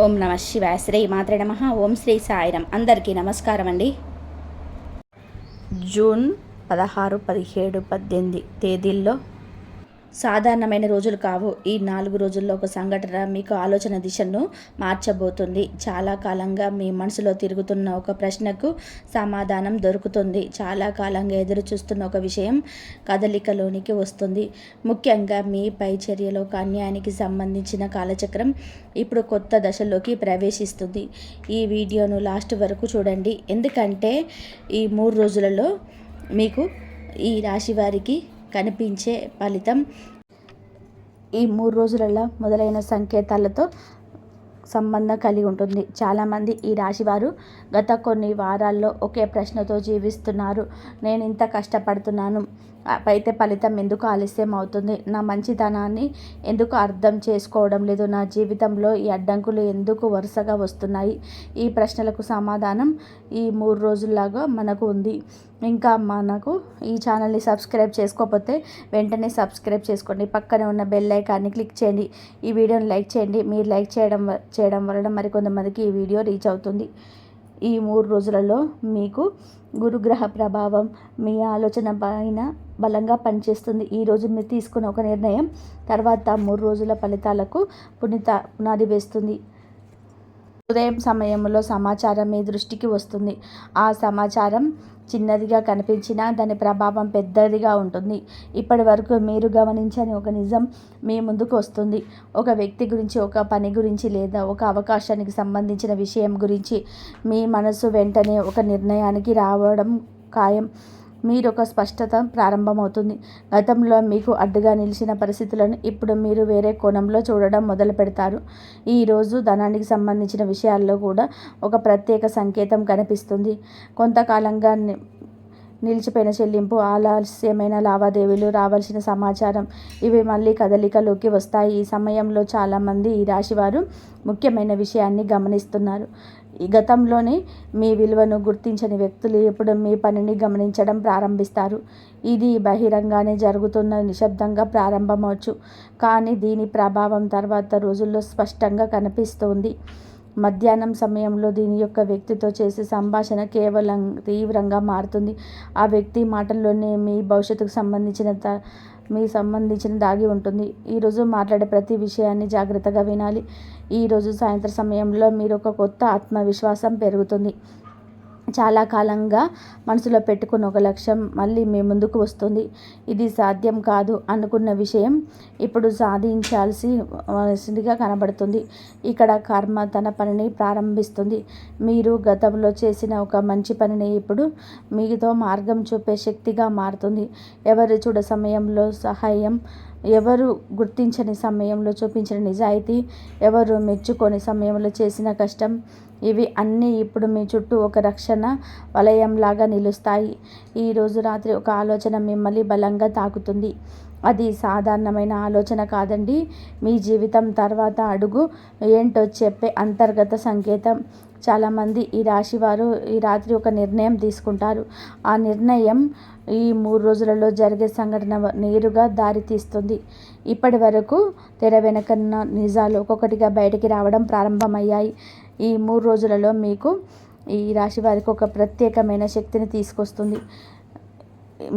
ఓం నమ శివాయ. శ్రీ మాత్రే నమః. ఓం శ్రీ సాయిరం. అందరికీ నమస్కారం అండి. జూన్ 16, 17, 18 తేదీల్లో సాధారణమైన రోజులు కావు. ఈ 4 రోజుల్లో ఒక సంఘటన మీకు ఆలోచన దిశను మార్చబోతుంది. చాలా కాలంగా మీ మనసులో తిరుగుతున్న ఒక ప్రశ్నకు సమాధానం దొరుకుతుంది. చాలా కాలంగా ఎదురు చూస్తున్న ఒక విషయం కదలికలోనికి వస్తుంది. ముఖ్యంగా మీ పై చర్యలో ఒక అన్యాయానికి సంబంధించిన కాలచక్రం ఇప్పుడు కొత్త దశలోకి ప్రవేశిస్తుంది. ఈ వీడియోను లాస్ట్ వరకు చూడండి. ఎందుకంటే ఈ 3 రోజులలో మీకు ఈ రాశి వారికి కనిపించే ఫలితం ఈ 3 రోజులలో మొదలైన సంకేతాలతో సంబంధం కలిగి ఉంటుంది. చాలామంది ఈ రాశివారు గత కొన్ని వారాల్లో ఒకే ప్రశ్నతో జీవిస్తున్నారు. నేను ఇంత కష్టపడుతున్నాను, అయితే ఫలితం ఎందుకు ఆలస్యం అవుతుంది? నా మంచితనాన్ని ఎందుకు అర్థం చేసుకోవడం లేదు? నా జీవితంలో ఈ అడ్డంకులు ఎందుకు వరుసగా వస్తున్నాయి? ఈ ప్రశ్నలకు సమాధానం ఈ 3 రోజుల్లాగా మనకు ఉంది. ఇంకా మనకు ఈ ఛానల్ని సబ్స్క్రైబ్ చేసుకోకపోతే వెంటనే సబ్స్క్రైబ్ చేసుకోండి. పక్కనే ఉన్న బెల్ ఐకాన్ని క్లిక్ చేయండి. ఈ వీడియోని లైక్ చేయండి. మీరు లైక్ చేయడం వలన మరికొంతమందికి ఈ వీడియో రీచ్ అవుతుంది. ఈ 3 రోజులలో మీకు గురుగ్రహ ప్రభావం మీ ఆలోచన పైన బలంగా పనిచేస్తుంది. ఈరోజు మీరు తీసుకున్న ఒక నిర్ణయం తర్వాత 3 రోజుల ఫలితాలకు పునాది వేస్తుంది. ఉదయం సమయంలో సమాచారం మీ దృష్టికి వస్తుంది. ఆ సమాచారం చిన్నదిగా కనిపించినా దాని ప్రభావం పెద్దదిగా ఉంటుంది. ఇప్పటి వరకు మీరు గమనించని ఒక నిజం మీ ముందుకు వస్తుంది. ఒక వ్యక్తి గురించి, ఒక పని గురించి లేదా ఒక అవకాశానికి సంబంధించిన విషయం గురించి మీ మనసు వెంటనే ఒక నిర్ణయానికి రావడం ఖాయం. మీరు ఒక స్పష్టత ప్రారంభమవుతుంది. గతంలో మీకు అడ్డుగా నిలిచిన పరిస్థితులను ఇప్పుడు మీరు వేరే కోణంలో చూడడం మొదలు పెడతారు. ఈరోజు ధనానికి సంబంధించిన విషయాల్లో కూడా ఒక ప్రత్యేక సంకేతం కనిపిస్తుంది. కొంతకాలంగా నిలిచిపోయిన చెల్లింపు, ఆలస్యమైన లావాదేవీలు, రావాల్సిన సమాచారం ఇవి మళ్ళీ కదలికలోకి వస్తాయి. ఈ సమయంలో చాలామంది ఈ రాశివారు ముఖ్యమైన విషయాన్ని గమనిస్తున్నారు. ఈ గతంలోనే మీ విలువను గుర్తించని వ్యక్తులు ఇప్పుడు మీ పనిని గమనించడం ప్రారంభిస్తారు. ఇది బహిరంగానే జరుగుతున్న నిశ్శబ్దంగా ప్రారంభమవచ్చు, కానీ దీని ప్రభావం తర్వాత రోజుల్లో స్పష్టంగా కనిపిస్తుంది. మధ్యాహ్నం సమయంలో దీని యొక్క వ్యక్తితో చేసే సంభాషణ కేవలం తీవ్రంగా మారుతుంది. ఆ వ్యక్తి మాటల్లోనే మీ భవిష్యత్తుకు సంబంధించిన దాగి ఉంటుంది. ఈరోజు మాట్లాడే ప్రతి విషయాన్ని జాగ్రత్తగా వినాలి. ఈరోజు సాయంత్రం సమయంలో మీరు ఒక కొత్త ఆత్మవిశ్వాసం పెరుగుతుంది. చాలా కాలంగా మనసులో పెట్టుకున్న ఒక లక్ష్యం మళ్ళీ మీ ముందుకు వస్తుంది. ఇది సాధ్యం కాదు అనుకున్న విషయం ఇప్పుడు సాధించాల్సిగా కనబడుతుంది. ఇక్కడ కర్మ తన పనిని ప్రారంభిస్తుంది. మీరు గతంలో చేసిన ఒక మంచి పనిని ఇప్పుడు మీతో మార్గం చూపే శక్తిగా మారుతుంది. ఎవరు చూడ సమయంలో సహాయం, ఎవరు గుర్తించని సమయంలో చూపించిన నిజాయితీ, ఎవరు మెచ్చుకొని సమయంలో చేసిన కష్టం, ఇవి అన్నీ ఇప్పుడు మీ చుట్టూ ఒక రక్షణ వలయంలాగా నిలుస్తాయి. ఈరోజు రాత్రి ఒక ఆలోచన మిమ్మల్ని బలంగా తాకుతుంది. అది సాధారణమైన ఆలోచన కాదండి. మీ జీవితం తర్వాత అడుగు ఏంటో చెప్పే అంతర్గత సంకేతం. చాలామంది ఈ రాశివారు ఈ రాత్రి ఒక నిర్ణయం తీసుకుంటారు. ఆ నిర్ణయం ఈ 3 రోజులలో జరిగే సంఘటన నేరుగా దారితీస్తుంది. ఇప్పటి వరకు తెర వెనకన్న నిజాలు ఒక్కొక్కటిగా బయటికి రావడం ప్రారంభమయ్యాయి. ఈ 3 రోజులలో మీకు ఈ రాశి వారికి ఒక ప్రత్యేకమైన శక్తిని తీసుకొస్తుంది.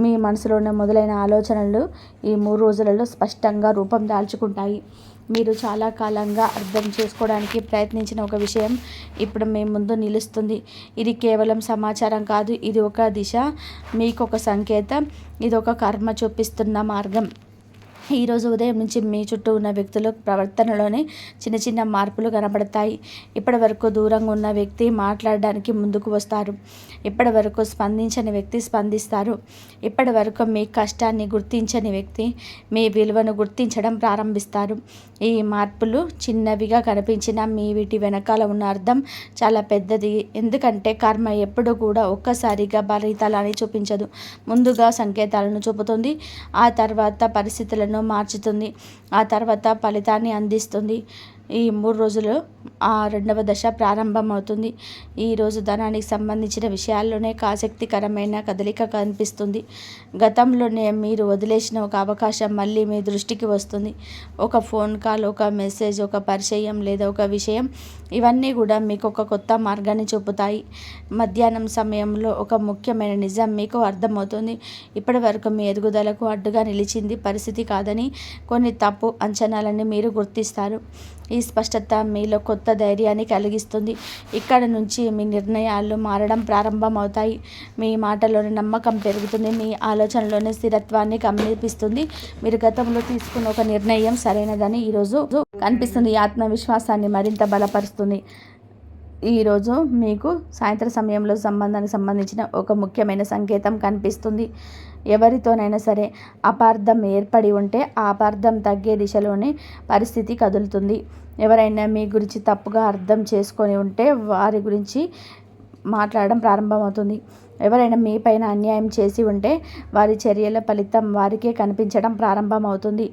మీ మనసులోనే మొదలైన ఆలోచనలు ఈ 3 రోజులలో స్పష్టంగా రూపం దాల్చుకుంటాయి. మీరు చాలా కాలంగా అర్థం చేసుకోవడానికి ప్రయత్నించిన ఒక విషయం ఇప్పుడు మీ ముందు నిలుస్తుంది. ఇది కేవలం సమాచారం కాదు, ఇది ఒక దిశ, మీకు ఒక సంకేతం, ఇది ఒక కర్మ చూపిస్తున్న మార్గం. ఈరోజు ఉదయం నుంచి మీ చుట్టూ ఉన్న వ్యక్తుల ప్రవర్తనలోనే చిన్న చిన్న మార్పులు కనబడతాయి. ఇప్పటి వరకు దూరంగా ఉన్న వ్యక్తి మాట్లాడడానికి ముందుకు వస్తారు. ఇప్పటి వరకు స్పందించని వ్యక్తి స్పందిస్తారు. ఇప్పటి వరకు మీ కష్టాన్ని గుర్తించని వ్యక్తి మీ విలువను గుర్తించడం ప్రారంభిస్తారు. ఈ మార్పులు చిన్నవిగా కనిపించినా మీ వీటి వెనకాల ఉన్న అర్థం చాలా పెద్దది. ఎందుకంటే కర్మ ఎప్పుడు కూడా ఒక్కసారిగా ఫలితాలని చూపించదు. ముందుగా సంకేతాలను చూపుతుంది, ఆ తర్వాత పరిస్థితులను మార్చుతుంది, ఆ తర్వాత ఫలితాన్ని అందిస్తుంది. ఈ 3 రోజులు ఆ రెండవ దశ ప్రారంభమవుతుంది. ఈరోజు ధనానికి సంబంధించిన విషయాల్లోనే ఆసక్తికరమైన కదలిక కనిపిస్తుంది. గతంలోనే మీరు వదిలేసిన ఒక అవకాశం మళ్ళీ మీ దృష్టికి వస్తుంది. ఒక ఫోన్ కాల్, ఒక మెసేజ్, ఒక పరిచయం లేదా ఒక విషయం, ఇవన్నీ కూడా మీకు ఒక కొత్త మార్గాన్ని చూపుతాయి. మధ్యాహ్నం సమయంలో ఒక ముఖ్యమైన నిజం మీకు అర్థమవుతుంది. ఇప్పటి వరకు మీ ఎదుగుదలకు అడ్డుగా నిలిచింది పరిస్థితి కాదని, కొన్ని తప్పు అంచనాలని మీరు గుర్తిస్తారు. ఈ స్పష్టత మీలో కొత్త ధైర్యాన్ని కలిగిస్తుంది. ఇక్కడ నుంచి మీ నిర్ణయాలు మారడం ప్రారంభమవుతాయి. మీ మాటలోని నమ్మకం పెరుగుతుంది. మీ ఆలోచనలోని స్థిరత్వాన్ని కనిపిస్తుంది. మీరు గతంలో తీసుకున్న ఒక నిర్ణయం సరైనదని ఈరోజు కనిపిస్తుంది. ఈ ఆత్మవిశ్వాసాన్ని మరింత బలపరుస్తుంది. ఈరోజు మీకు సాయంత్రం సమయంలో సంబంధానికి సంబంధించిన ఒక ముఖ్యమైన సంకేతం కనిపిస్తుంది. ఎవరితోనైనా సరే అపార్థం ఏర్పడి ఉంటే ఆ అపార్థం తగ్గే దిశలోనే పరిస్థితి కదులుతుంది. ఎవరైనా మీ గురించి తప్పుగా అర్థం చేసుకొని ఉంటే వారి గురించి మాట్లాడడం ప్రారంభమవుతుంది. ఎవరైనా మీ పైన అన్యాయం చేసి ఉంటే వారి చర్యల ఫలితం వారికే కనిపించడం ప్రారంభమవుతుంది.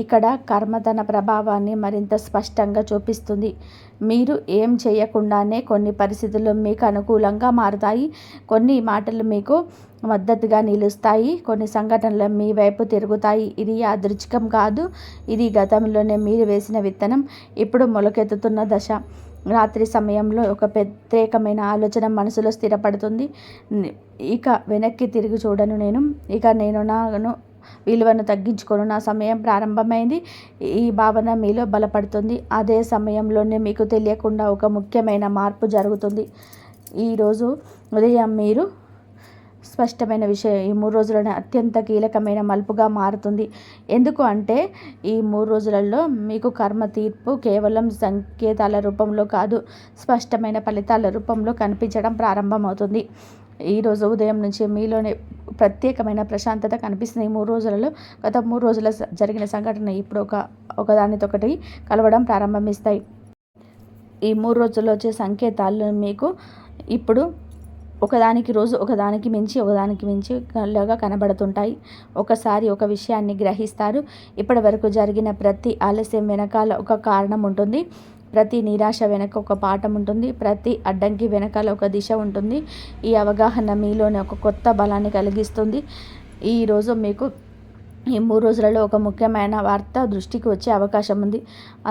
ఇక్కడ కర్మ తన ప్రభావాన్ని మరింత స్పష్టంగా చూపిస్తుంది. మీరు ఏం చేయకుండానే కొన్ని పరిస్థితులు మీకు అనుకూలంగా మారుతాయి. కొన్ని మాటలు మీకు మద్దతుగా నిలుస్తాయి. కొన్ని సంఘటనలు మీ వైపు తిరుగుతాయి. ఇది యాదృచ్ఛికం కాదు. ఇది గతంలోనే మీరు వేసిన విత్తనం ఇప్పుడు మొలకెత్తుతున్న దశ. రాత్రి సమయంలో ఒక ప్రత్యేకమైన ఆలోచన మనసులో స్థిరపడుతుంది. ఇక వెనక్కి తిరిగి చూడను నేను. ఇక నేను నాను విలువను తగ్గించుకోను. నా సమయం ప్రారంభమైంది. ఈ భావన మీలో బలపడుతుంది. అదే సమయంలోనే మీకు తెలియకుండా ఒక ముఖ్యమైన మార్పు జరుగుతుంది. ఈరోజు ఉదయం మీరు స్పష్టమైన విషయం ఈ 3 రోజుల్లోనే అత్యంత కీలకమైన మలుపుగా మారుతుంది. ఎందుకు అంటే ఈ 3 రోజులలో మీకు కర్మ తీర్పు కేవలం సంకేతాల రూపంలో కాదు, స్పష్టమైన ఫలితాల రూపంలో కనిపించడం ప్రారంభమవుతుంది. ఈరోజు ఉదయం నుంచి మీలోనే ప్రత్యేకమైన ప్రశాంతత కనిపిస్తుంది. ఈ 3 రోజులలో గత 3 రోజుల జరిగిన సంఘటన ఇప్పుడు ఒకదానితోకటి కలవడం ప్రారంభిస్తాయి. ఈ 3 రోజుల్లో వచ్చే సంకేతాలు మీకు ఇప్పుడు ఒకదానికి మించి లాగా కనబడుతుంటాయి. ఒకసారి ఒక విషయాన్ని గ్రహిస్తారు. ఇప్పటి వరకు జరిగిన ప్రతి ఆలస్యం వెనకాల ఒక కారణం ఉంటుంది. ప్రతి నిరాశ వెనక ఒక పాఠం ఉంటుంది. ప్రతి అడ్డంకి వెనకాల ఒక దిశ ఉంటుంది. ఈ అవగాహన మీలోనే ఒక కొత్త బలాన్ని కలిగిస్తుంది. ఈరోజు మీకు ఈ 3 రోజులలో ఒక ముఖ్యమైన వార్త దృష్టికి వచ్చే అవకాశం ఉంది.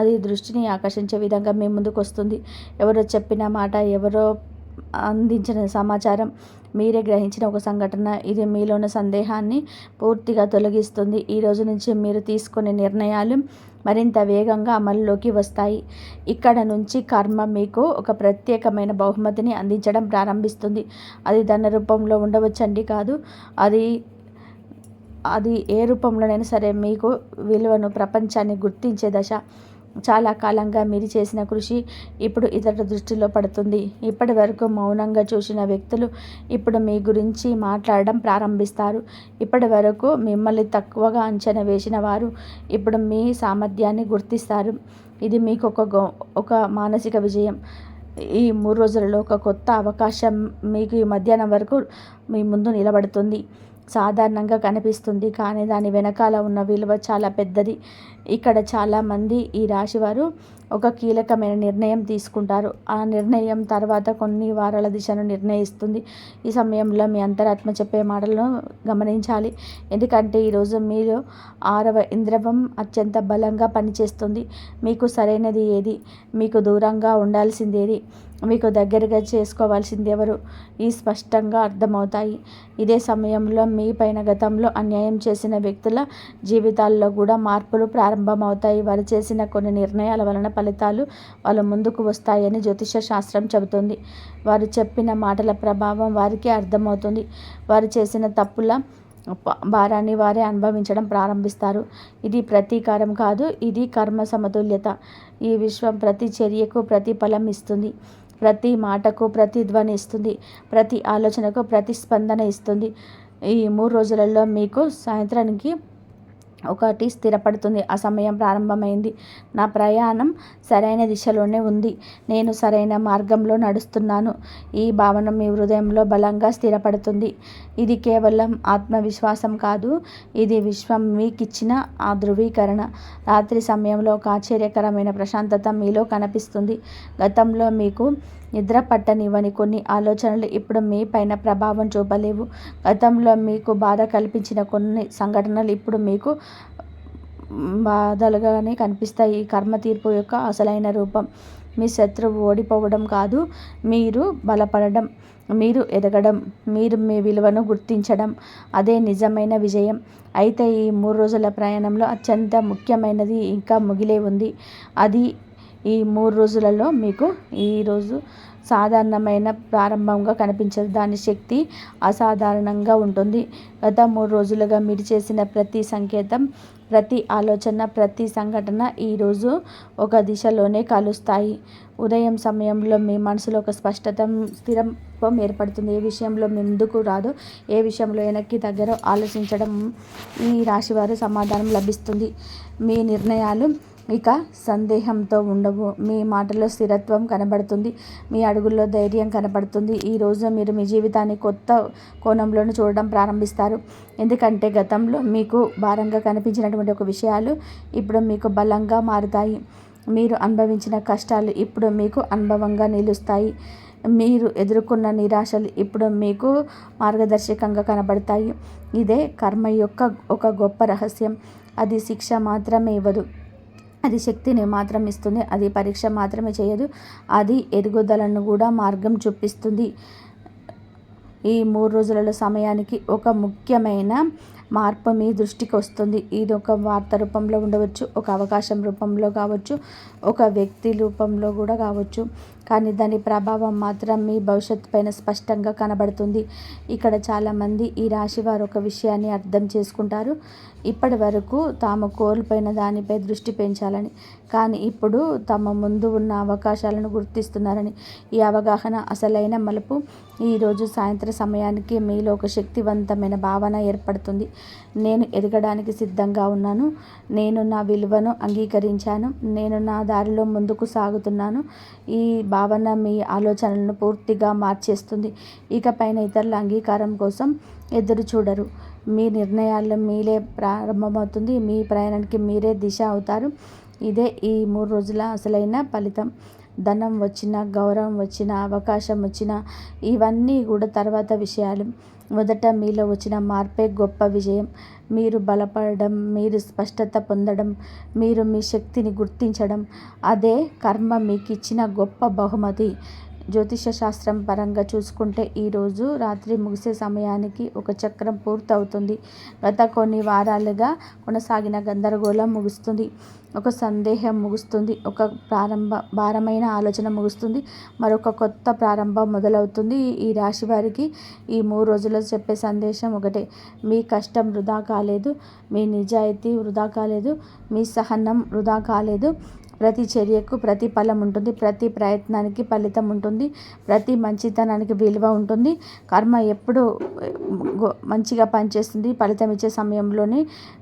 అది దృష్టిని ఆకర్షించే విధంగా మీ ముందుకు వస్తుంది. ఎవరో చెప్పిన మాట, ఎవరో అందించిన సమాచారం, మీరే గ్రహించిన ఒక సంఘటన, ఇది మీలోని సందేహాన్ని పూర్తిగా తొలగిస్తుంది. ఈ రోజు నుంచి మీరు తీసుకునే నిర్ణయాలు మరింత వేగంగా అమలులోకి వస్తాయి. ఇక్కడ నుంచి కర్మ మీకు ఒక ప్రత్యేకమైన బహుమతిని అందించడం ప్రారంభిస్తుంది. అది ధన రూపంలో ఉండవచ్చండి కాదు, అది ఏ రూపంలోనైనా సరే మీకు విలువను, ప్రపంచాన్ని గుర్తించే దశ. చాలా కాలంగా మీరు చేసిన కృషి ఇప్పుడు ఇతరుల దృష్టిలో పడుతుంది. ఇప్పటి వరకు మౌనంగా చూసిన వ్యక్తులు ఇప్పుడు మీ గురించి మాట్లాడడం ప్రారంభిస్తారు. ఇప్పటి వరకు మిమ్మల్ని తక్కువగా అంచనా వేసిన వారు ఇప్పుడు మీ సామర్థ్యాన్ని గుర్తిస్తారు. ఇది మీకు ఒక మానసిక విజయం. ఈ 3 రోజులలో ఒక కొత్త అవకాశం మీకు ఈ మధ్యాహ్నం వరకు మీ ముందు నిలబడుతుంది. సాధారణంగా కనిపిస్తుంది, కానీ దాని వెనకాల ఉన్న విలువ చాలా పెద్దది. ఇక్కడ చాలామంది ఈ రాశివారు ఒక కీలకమైన నిర్ణయం తీసుకుంటారు. ఆ నిర్ణయం తర్వాత కొన్ని వారాల దిశను నిర్ణయిస్తుంది. ఈ సమయంలో మీ అంతరాత్మ చెప్పే మాటలను గమనించాలి. ఎందుకంటే ఈరోజు మీలో 6వ ఇంద్రియం అత్యంత బలంగా పనిచేస్తుంది. మీకు సరైనది ఏది, మీకు దూరంగా ఉండాల్సిందేది, మీకు దగ్గరగా చేసుకోవాల్సింది ఎవరు, ఈ స్పష్టంగా అర్థమవుతాయి. ఇదే సమయంలో మీ పైన గతంలో అన్యాయం చేసిన వ్యక్తుల జీవితాల్లో కూడా మార్పులు ప్రారంభమవుతాయి. వారు చేసిన కొన్ని నిర్ణయాల వలన ఫలితాలు వాళ్ళ ముందుకు వస్తాయని జ్యోతిష శాస్త్రం చెబుతుంది. వారు చెప్పిన మాటల ప్రభావం వారికి అర్థమవుతుంది. వారు చేసిన తప్పుల భారాన్ని వారే అనుభవించడం ప్రారంభిస్తారు. ఇది ప్రతీకారం కాదు, ఇది కర్మ సమతుల్యత. ఈ విశ్వం ప్రతి చర్యకు ప్రతిఫలం ఇస్తుంది, ప్రతి మాటకు ప్రతిధ్వని ఇస్తుంది, ప్రతి ఆలోచనకు ప్రతిస్పందన ఇస్తుంది. ఈ 3 రోజులలో మీకు సాయంత్రానికి ఒకటి స్థిరపడుతుంది. ఆ సమయం ప్రారంభమైంది. నా ప్రయాణం సరైన దిశలోనే ఉంది. నేను సరైన మార్గంలో నడుస్తున్నాను. ఈ భావన మీ హృదయంలో బలంగా స్థిరపడుతుంది. ఇది కేవలం ఆత్మవిశ్వాసం కాదు, ఇది విశ్వం మీకిచ్చిన ఆ ధృవీకరణ. రాత్రి సమయంలో ఒక ఆశ్చర్యకరమైన ప్రశాంతత మీలో కనిపిస్తుంది. గతంలో మీకు నిద్ర పట్టనివ్వని కొన్ని ఆలోచనలు ఇప్పుడు మీ పైన ప్రభావం చూపలేవు. గతంలో మీకు బాధ కల్పించిన కొన్ని సంఘటనలు ఇప్పుడు మీకు బాధలుగానే కనిపిస్తాయి. ఈ కర్మ తీర్పు యొక్క అసలైన రూపం మీ శత్రువు ఓడిపోవడం కాదు, మీరు బలపడడం, మీరు ఎదగడం, మీరు మీ విలువను గుర్తించడం, అదే నిజమైన విజయం. అయితే ఈ 3 రోజుల ప్రయాణంలో అత్యంత ముఖ్యమైనది ఇంకా మిగిలే ఉంది. అది ఈ 3 రోజులలో మీకు ఈరోజు సాధారణమైన ప్రారంభంగా కనిపించదు. దాని శక్తి అసాధారణంగా ఉంటుంది. గత 3 రోజులుగా మీరు చేసిన ప్రతి సంకేతం, ప్రతి ఆలోచన, ప్రతి సంఘటన ఈరోజు ఒక దిశలోనే కలుస్తాయి. ఉదయం సమయంలో మీ మనసులో ఒక స్పష్టత, స్థిరత్వం ఏర్పడుతుంది. ఏ విషయంలో ముందుకు రాదో, ఏ విషయంలో వెనక్కి దగ్గర ఆలోచించడం ఈ రాశివారు సమాధానం లభిస్తుంది. మీ నిర్ణయాలు ఇక సందేహంతో ఉండవు. మీ మాటలో స్థిరత్వం కనబడుతుంది. మీ అడుగుల్లో ధైర్యం కనబడుతుంది. ఈరోజు మీరు మీ జీవితాన్ని కొత్త కోణంలోనే చూడడం ప్రారంభిస్తారు. ఎందుకంటే గతంలో మీకు భారంగా కనిపించినటువంటి ఒక విషయాలు ఇప్పుడు మీకు బలంగా మారుతాయి. మీరు అనుభవించిన కష్టాలు ఇప్పుడు మీకు అనుభవంగా నిలుస్తాయి. మీరు ఎదుర్కొన్న నిరాశలు ఇప్పుడు మీకు మార్గదర్శకంగా కనబడతాయి. ఇదే కర్మ యొక్క ఒక గొప్ప రహస్యం. అది శిక్ష మాత్రమే ఇవ్వదు, అది శక్తిని మాత్రం ఇస్తుంది. అది పరీక్ష మాత్రమే చేయదు, అది ఎదుగుదలను కూడా మార్గం చూపిస్తుంది. ఈ 3 రోజులలో సమయానికి ఒక ముఖ్యమైన మార్పు మీ దృష్టికి వస్తుంది. ఇది ఒక వార్త రూపంలో ఉండవచ్చు, ఒక అవకాశం రూపంలో కావచ్చు, ఒక వ్యక్తి రూపంలో కూడా కావచ్చు. కానీ దాని ప్రభావం మాత్రం మీ భవిష్యత్తు పైన స్పష్టంగా కనబడుతుంది. ఇక్కడ చాలామంది ఈ రాశి వారు ఒక విషయాన్ని అర్థం చేసుకుంటారు. ఇప్పటి వరకు తాము కోల్పోయిన దానిపై దృష్టి పెంచాలని, కానీ ఇప్పుడు తమ ముందు ఉన్న అవకాశాలను గుర్తిస్తున్నారని. ఈ అవగాహన అసలైన మలుపు. ఈరోజు సాయంత్రం సమయానికి మీలో ఒక శక్తివంతమైన భావన ఏర్పడుతుంది. నేను ఎదగడానికి సిద్ధంగా ఉన్నాను, నేను నా విలువను అంగీకరించాను, నేను నా దారిలో ముందుకు సాగుతున్నాను. ఈ భావన మీ ఆలోచనలను పూర్తిగా మార్చేస్తుంది. ఇకపైన ఇతరుల అంగీకారం కోసం ఎదురు చూడరు. మీ నిర్ణయాల్లో మీరే ప్రారంభమవుతుంది. మీ ప్రయాణానికి మీరే దిశ అవుతారు. ఇదే ఈ 3 రోజుల అసలైన ఫలితం. ధనం వచ్చినా, గౌరవం వచ్చినా, అవకాశం వచ్చినా ఇవన్నీ కూడా తర్వాత విషయాలు. మొదట మీలో వచ్చిన మార్పే గొప్ప విజయం. మీరు బలపడడం, మీరు స్పష్టత పొందడం, మీరు మీ శక్తిని గుర్తించడం, అదే కర్మ మీకు ఇచ్చిన గొప్ప బహుమతి. జ్యోతిష శాస్త్రం పరంగా చూసుకుంటే ఈరోజు రాత్రి ముగిసే సమయానికి ఒక చక్రం పూర్తవుతుంది. గత కొన్ని వారాలుగా కొనసాగిన గందరగోళం ముగుస్తుంది. ఒక సందేహం ముగుస్తుంది. ఒక భారమైన ఆలోచన ముగుస్తుంది. మరొక కొత్త ప్రారంభం మొదలవుతుంది. ఈ రాశి వారికి ఈ 3 రోజుల్లో చెప్పే సందేశం ఒకటే: మీ కష్టం వృధా కాలేదు, మీ నిజాయితీ వృధా కాలేదు, మీ సహనం వృధా కాలేదు. ప్రతి చర్యకు ప్రతిఫలం ఉంటుంది, ప్రతి ప్రయత్నానికి ఫలితం ఉంటుంది, ప్రతి మంచితనానికి విలువ ఉంటుంది. కర్మ ఎప్పుడు మంచిగా పనిచేస్తుంది. ఫలితం ఇచ్చే సమయంలోనే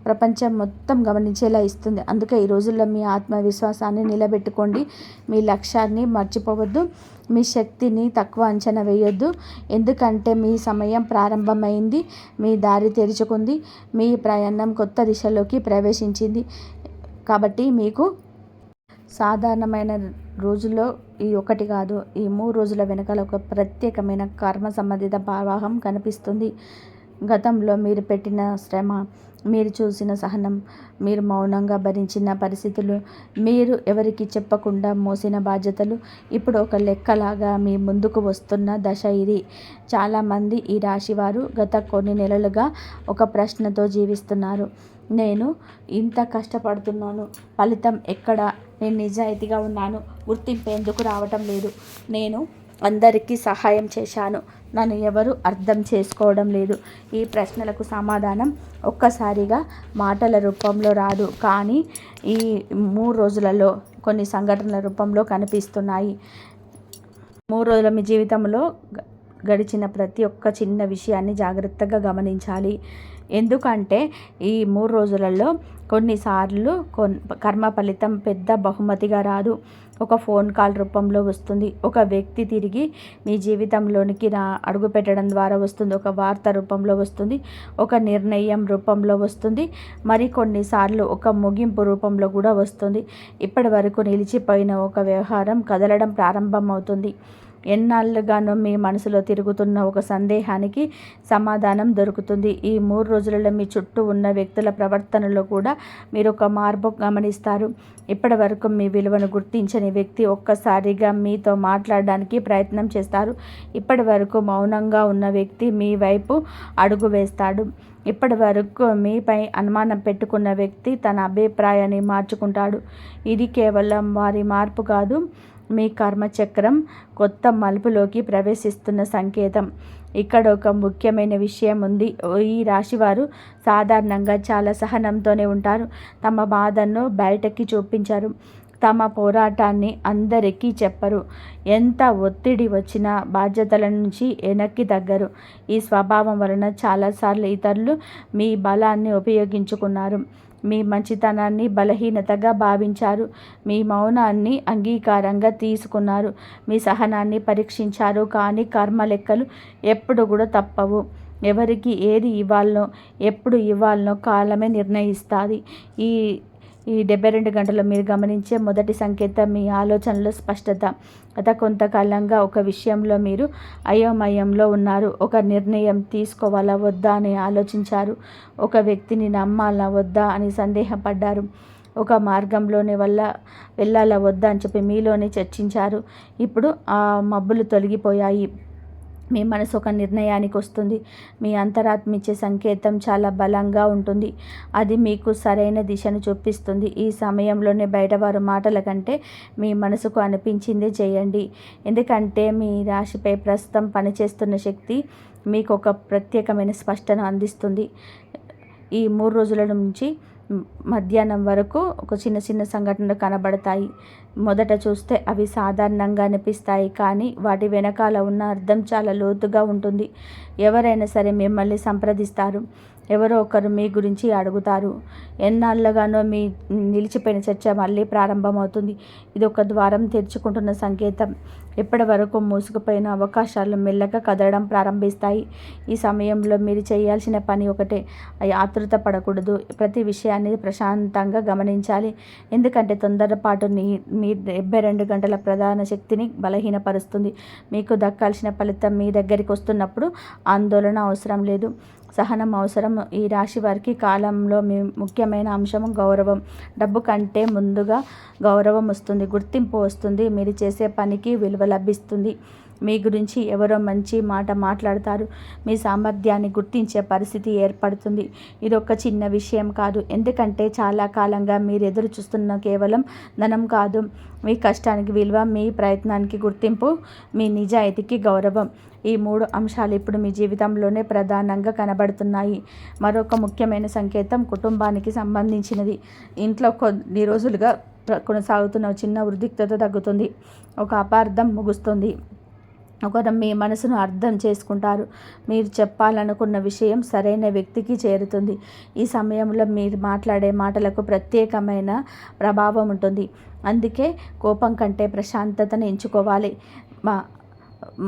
ప్రపంచం మొత్తం గమనించేలా ఇస్తుంది. అందుకే ఈ రోజుల్లో మీ ఆత్మవిశ్వాసాన్ని నిలబెట్టుకోండి. మీ లక్ష్యాన్ని మర్చిపోవద్దు. మీ శక్తిని తక్కువ అంచనా వేయొద్దు. ఎందుకంటే మీ సమయం ప్రారంభమైంది, మీ దారి తెరుచుకుంది, మీ ప్రయాణం కొత్త దిశలోకి ప్రవేశించింది. కాబట్టి మీకు సాధారణమైన రోజుల్లో ఈ ఒకటి కాదు, ఈ 3 రోజుల వెనకాల ఒక ప్రత్యేకమైన కర్మ సంబంధిత ప్రవాహం కనిపిస్తుంది. గతంలో మీరు పెట్టిన శ్రమ, మీరు చూసిన సహనం, మీరు మౌనంగా భరించిన పరిస్థితులు, మీరు ఎవరికి చెప్పకుండా మోసిన బాధ్యతలు ఇప్పుడు ఒక లెక్కలాగా మీ ముందుకు వస్తున్న దశ ఇది. చాలామంది ఈ రాశివారు గత కొన్ని నెలలుగా ఒక ప్రశ్నతో జీవిస్తున్నారు. నేను ఇంత కష్టపడుతున్నాను, ఫలితం ఎక్కడ? నేను నిజాయితీగా ఉన్నాను, గుర్తింపు ఎందుకు రావటం లేదు? నేను అందరికీ సహాయం చేశాను, నన్ను ఎవరు అర్థం చేసుకోవడం లేదు. ఈ ప్రశ్నలకు సమాధానం ఒక్కసారిగా మాటల రూపంలో రాదు, కానీ ఈ 3 రోజులలో కొన్ని సంఘటనల రూపంలో కనిపిస్తున్నాయి. 3 రోజుల మీ జీవితంలో గడిచిన ప్రతి ఒక్క చిన్న విషయాన్ని జాగ్రత్తగా గమనించాలి. ఎందుకంటే ఈ 3 రోజులలో కొన్నిసార్లు కర్మ ఫలితం పెద్ద బహుమతిగా రాదు. ఒక ఫోన్ కాల్ రూపంలో వస్తుంది, ఒక వ్యక్తి తిరిగి మీ జీవితంలోనికి అడుగు పెట్టడం ద్వారా వస్తుంది, ఒక వార్త రూపంలో వస్తుంది, ఒక నిర్ణయం రూపంలో వస్తుంది, మరి కొన్నిసార్లు ఒక ముగింపు రూపంలో కూడా వస్తుంది. ఇప్పటి వరకు నిలిచిపోయిన ఒక వ్యవహారం కదలడం ప్రారంభమవుతుంది. ఎన్నాళ్ళుగానో మీ మనసులో తిరుగుతున్న ఒక సందేహానికి సమాధానం దొరుకుతుంది. ఈ 3 రోజులలో మీ చుట్టూ ఉన్న వ్యక్తుల ప్రవర్తనలో కూడా మీరు ఒక మార్పు గమనిస్తారు. ఇప్పటి వరకు మీ విలువను గుర్తించని వ్యక్తి ఒక్కసారిగా మీతో మాట్లాడడానికి ప్రయత్నం చేస్తారు. ఇప్పటి వరకు మౌనంగా ఉన్న వ్యక్తి మీ వైపు అడుగు వేస్తాడు. ఇప్పటి వరకు మీపై అనుమానం పెట్టుకున్న వ్యక్తి తన అభిప్రాయాన్ని మార్చుకుంటాడు. ఇది కేవలం వారి మార్పు కాదు, మీ కర్మచక్రం కొత్త మలుపులోకి ప్రవేశిస్తున్న సంకేతం. ఇక్కడ ఒక ముఖ్యమైన విషయం ఉంది. ఈ రాశివారు సాధారణంగా చాలా సహనంతోనే ఉంటారు. తమ బాధను బయటకి చూపించరు, తమ పోరాటాన్ని అందరికీ చెప్పరు. ఎంత ఒత్తిడి వచ్చినా బాధ్యతల నుంచి వెనక్కి తగ్గరు. ఈ స్వభావం వలన చాలాసార్లు ఇతరులు మీ బలాన్ని ఉపయోగించుకున్నారు, మీ మంచితనాన్ని బలహీనతగా భావించారు, మీ మౌనాన్ని అంగీకారంగా తీసుకున్నారు, మీ సహనాన్ని పరీక్షించారు. కానీ కర్మ లెక్కలు ఎప్పుడు కూడా తప్పవు. ఎవరికి ఏది ఇవ్వాలనో ఎప్పుడు ఇవ్వాలనో కాలమే నిర్ణయిస్తుంది. ఈ ఈ 72 గంటల్లో మీరు గమనించే మొదటి సంకేతం మీ ఆలోచనలో స్పష్టత. గత కొంతకాలంగా ఒక విషయంలో మీరు అయోమయంలో ఉన్నారు. ఒక నిర్ణయం తీసుకోవాలా వద్దా అని ఆలోచించారు. ఒక వ్యక్తిని నమ్మాలా వద్దా అని సందేహపడ్డారు. ఒక మార్గంలోనే వెళ్ళాలా వద్దా అని చెప్పి మీలోనే చర్చించారు. ఇప్పుడు ఆ మబ్బులు తొలగిపోయాయి. మీ మనసు ఒక నిర్ణయానికి వస్తుంది. మీ అంతరాత్మ ఇచ్చే సంకేతం చాలా బలంగా ఉంటుంది. అది మీకు సరైన దిశను చూపిస్తుంది. ఈ సమయంలోనే బయటవారు మాటల కంటే మీ మనసుకు అనిపించిందే చేయండి. ఎందుకంటే మీ రాశిపై ప్రస్తుతం పనిచేస్తున్న శక్తి మీకు ఒక ప్రత్యేకమైన స్పష్టను అందిస్తుంది. ఈ 3 రోజుల నుంచి మధ్యాహ్నం వరకు ఒక చిన్న చిన్న సంఘటనలు కనబడతాయి. మొదట చూస్తే అవి సాధారణంగా అనిపిస్తాయి, కానీ వాటి వెనకాల ఉన్న అర్థం చాలా లోతుగా ఉంటుంది. ఎవరైనా సరే మిమ్మల్ని సంప్రదిస్తారు, ఎవరో ఒకరు మీ గురించి అడుగుతారు. ఎన్నాళ్ళుగానో మీ నిలిచిపోయిన చర్చ మళ్ళీ ప్రారంభమవుతుంది. ఇది ఒక ద్వారం తెరుచుకుంటున్న సంకేతం. ఇప్పటి వరకు మూసుకుపోయిన అవకాశాలు మెల్లగా కదలడం ప్రారంభిస్తాయి. ఈ సమయంలో మీరు చేయాల్సిన పని ఒకటే, ఆతృత పడకూడదు. ప్రతి విషయాన్ని ప్రశాంతంగా గమనించాలి. ఎందుకంటే తొందరపాటు మీ 72 గంటల ప్రధాన శక్తిని బలహీనపరుస్తుంది. మీకు దక్కాల్సిన ఫలితం మీ దగ్గరికి వస్తున్నప్పుడు ఆందోళన అవసరం లేదు, సహనం అవసరం. ఈ రాశి వారికి కాలంలో మీ ముఖ్యమైన అంశం గౌరవం. డబ్బు కంటే ముందుగా గౌరవం వస్తుంది, గుర్తింపు వస్తుంది, మీరు చేసే పనికి విలువ లభిస్తుంది. మీ గురించి ఎవరో మంచి మాట మాట్లాడతారు, మీ సామర్థ్యాన్ని గుర్తించే పరిస్థితి ఏర్పడుతుంది. ఇది ఒక చిన్న విషయం కాదు, ఎందుకంటే చాలా కాలంగా మీరు ఎదురు చూస్తున్న కేవలం ధనం కాదు, మీ కష్టానికి విలువ, మీ ప్రయత్నానికి గుర్తింపు, మీ నిజాయితీకి గౌరవం. ఈ 3 అంశాలు ఇప్పుడు మీ జీవితంలోనే ప్రధానంగా కనబడుతున్నాయి. మరొక ముఖ్యమైన సంకేతం కుటుంబానికి సంబంధించినది. ఇంట్లో కొన్ని రోజులుగా కొనసాగుతున్న చిన్న ఉద్రిక్తత తగ్గుతుంది, ఒక అపార్థం ముగుస్తుంది, ఒకరు మీ మనసును అర్థం చేసుకుంటారు. మీరు చెప్పాలనుకున్న విషయం సరైన వ్యక్తికి చేరుతుంది. ఈ సమయంలో మీరు మాట్లాడే మాటలకు ప్రత్యేకమైన ప్రభావం ఉంటుంది. అందుకే కోపం కంటే ప్రశాంతతను ఎంచుకోవాలి.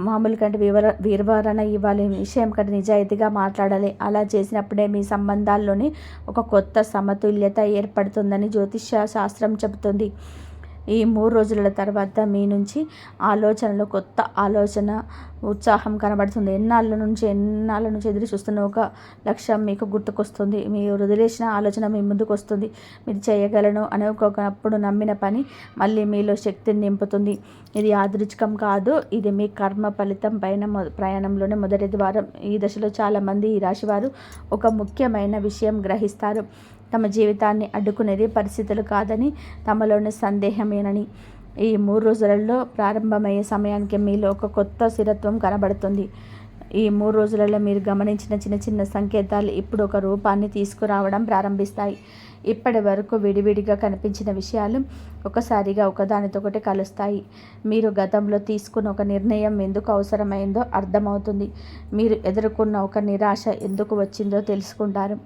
మామూలు కంటే వివరణ ఇవ్వాలి, విషయం కంటే నిజాయితీగా మాట్లాడాలి. అలా చేసినప్పుడే మీ సంబంధాల్లోని ఒక కొత్త సమతుల్యత ఏర్పడుతుందని జ్యోతిష్య శాస్త్రం చెబుతుంది. ఈ 3 రోజుల తర్వాత మీ నుంచి ఆలోచనలో కొత్త ఆలోచన, ఉత్సాహం కనబడుతుంది. ఎన్నాళ్ళ నుంచి ఎదురు చూస్తున్న ఒక లక్ష్యం మీకు గుర్తుకొస్తుంది. మీరు వదిలేసిన ఆలోచన మీ ముందుకు వస్తుంది. మీరు చేయగలను అనుకోనప్పుడు నమ్మిన పని మళ్ళీ మీలో శక్తిని నింపుతుంది. ఇది యాదృచ్ఛికం కాదు, ఇది మీ కర్మ ఫలితం పైన ప్రయాణంలోనే మొదటి ద్వారం. ఈ దశలో చాలామంది ఈ రాశివారు ఒక ముఖ్యమైన విషయం గ్రహిస్తారు. తమ జీవితాన్ని అడ్డుకునేది పరిస్థితులు కాదని, తమలోని సందేహమేనని. ఈ 3 రోజులలో ప్రారంభమయ్యే సమయానికి మీలో ఒక కొత్త స్థిరత్వం కనబడుతుంది. ఈ 3 రోజులలో మీరు గమనించిన చిన్న చిన్న సంకేతాలు ఇప్పుడు ఒక రూపాన్ని తీసుకురావడం ప్రారంభిస్తాయి. ఇప్పటి వరకు విడివిడిగా కనిపించిన విషయాలు ఒకసారిగా ఒకదానితోకటి కలుస్తాయి. మీరు గతంలో తీసుకున్న ఒక నిర్ణయం ఎందుకు అవసరమైందో అర్థమవుతుంది. మీరు ఎదుర్కొన్న ఒక నిరాశ ఎందుకు వచ్చిందో తెలుసుకుంటారు.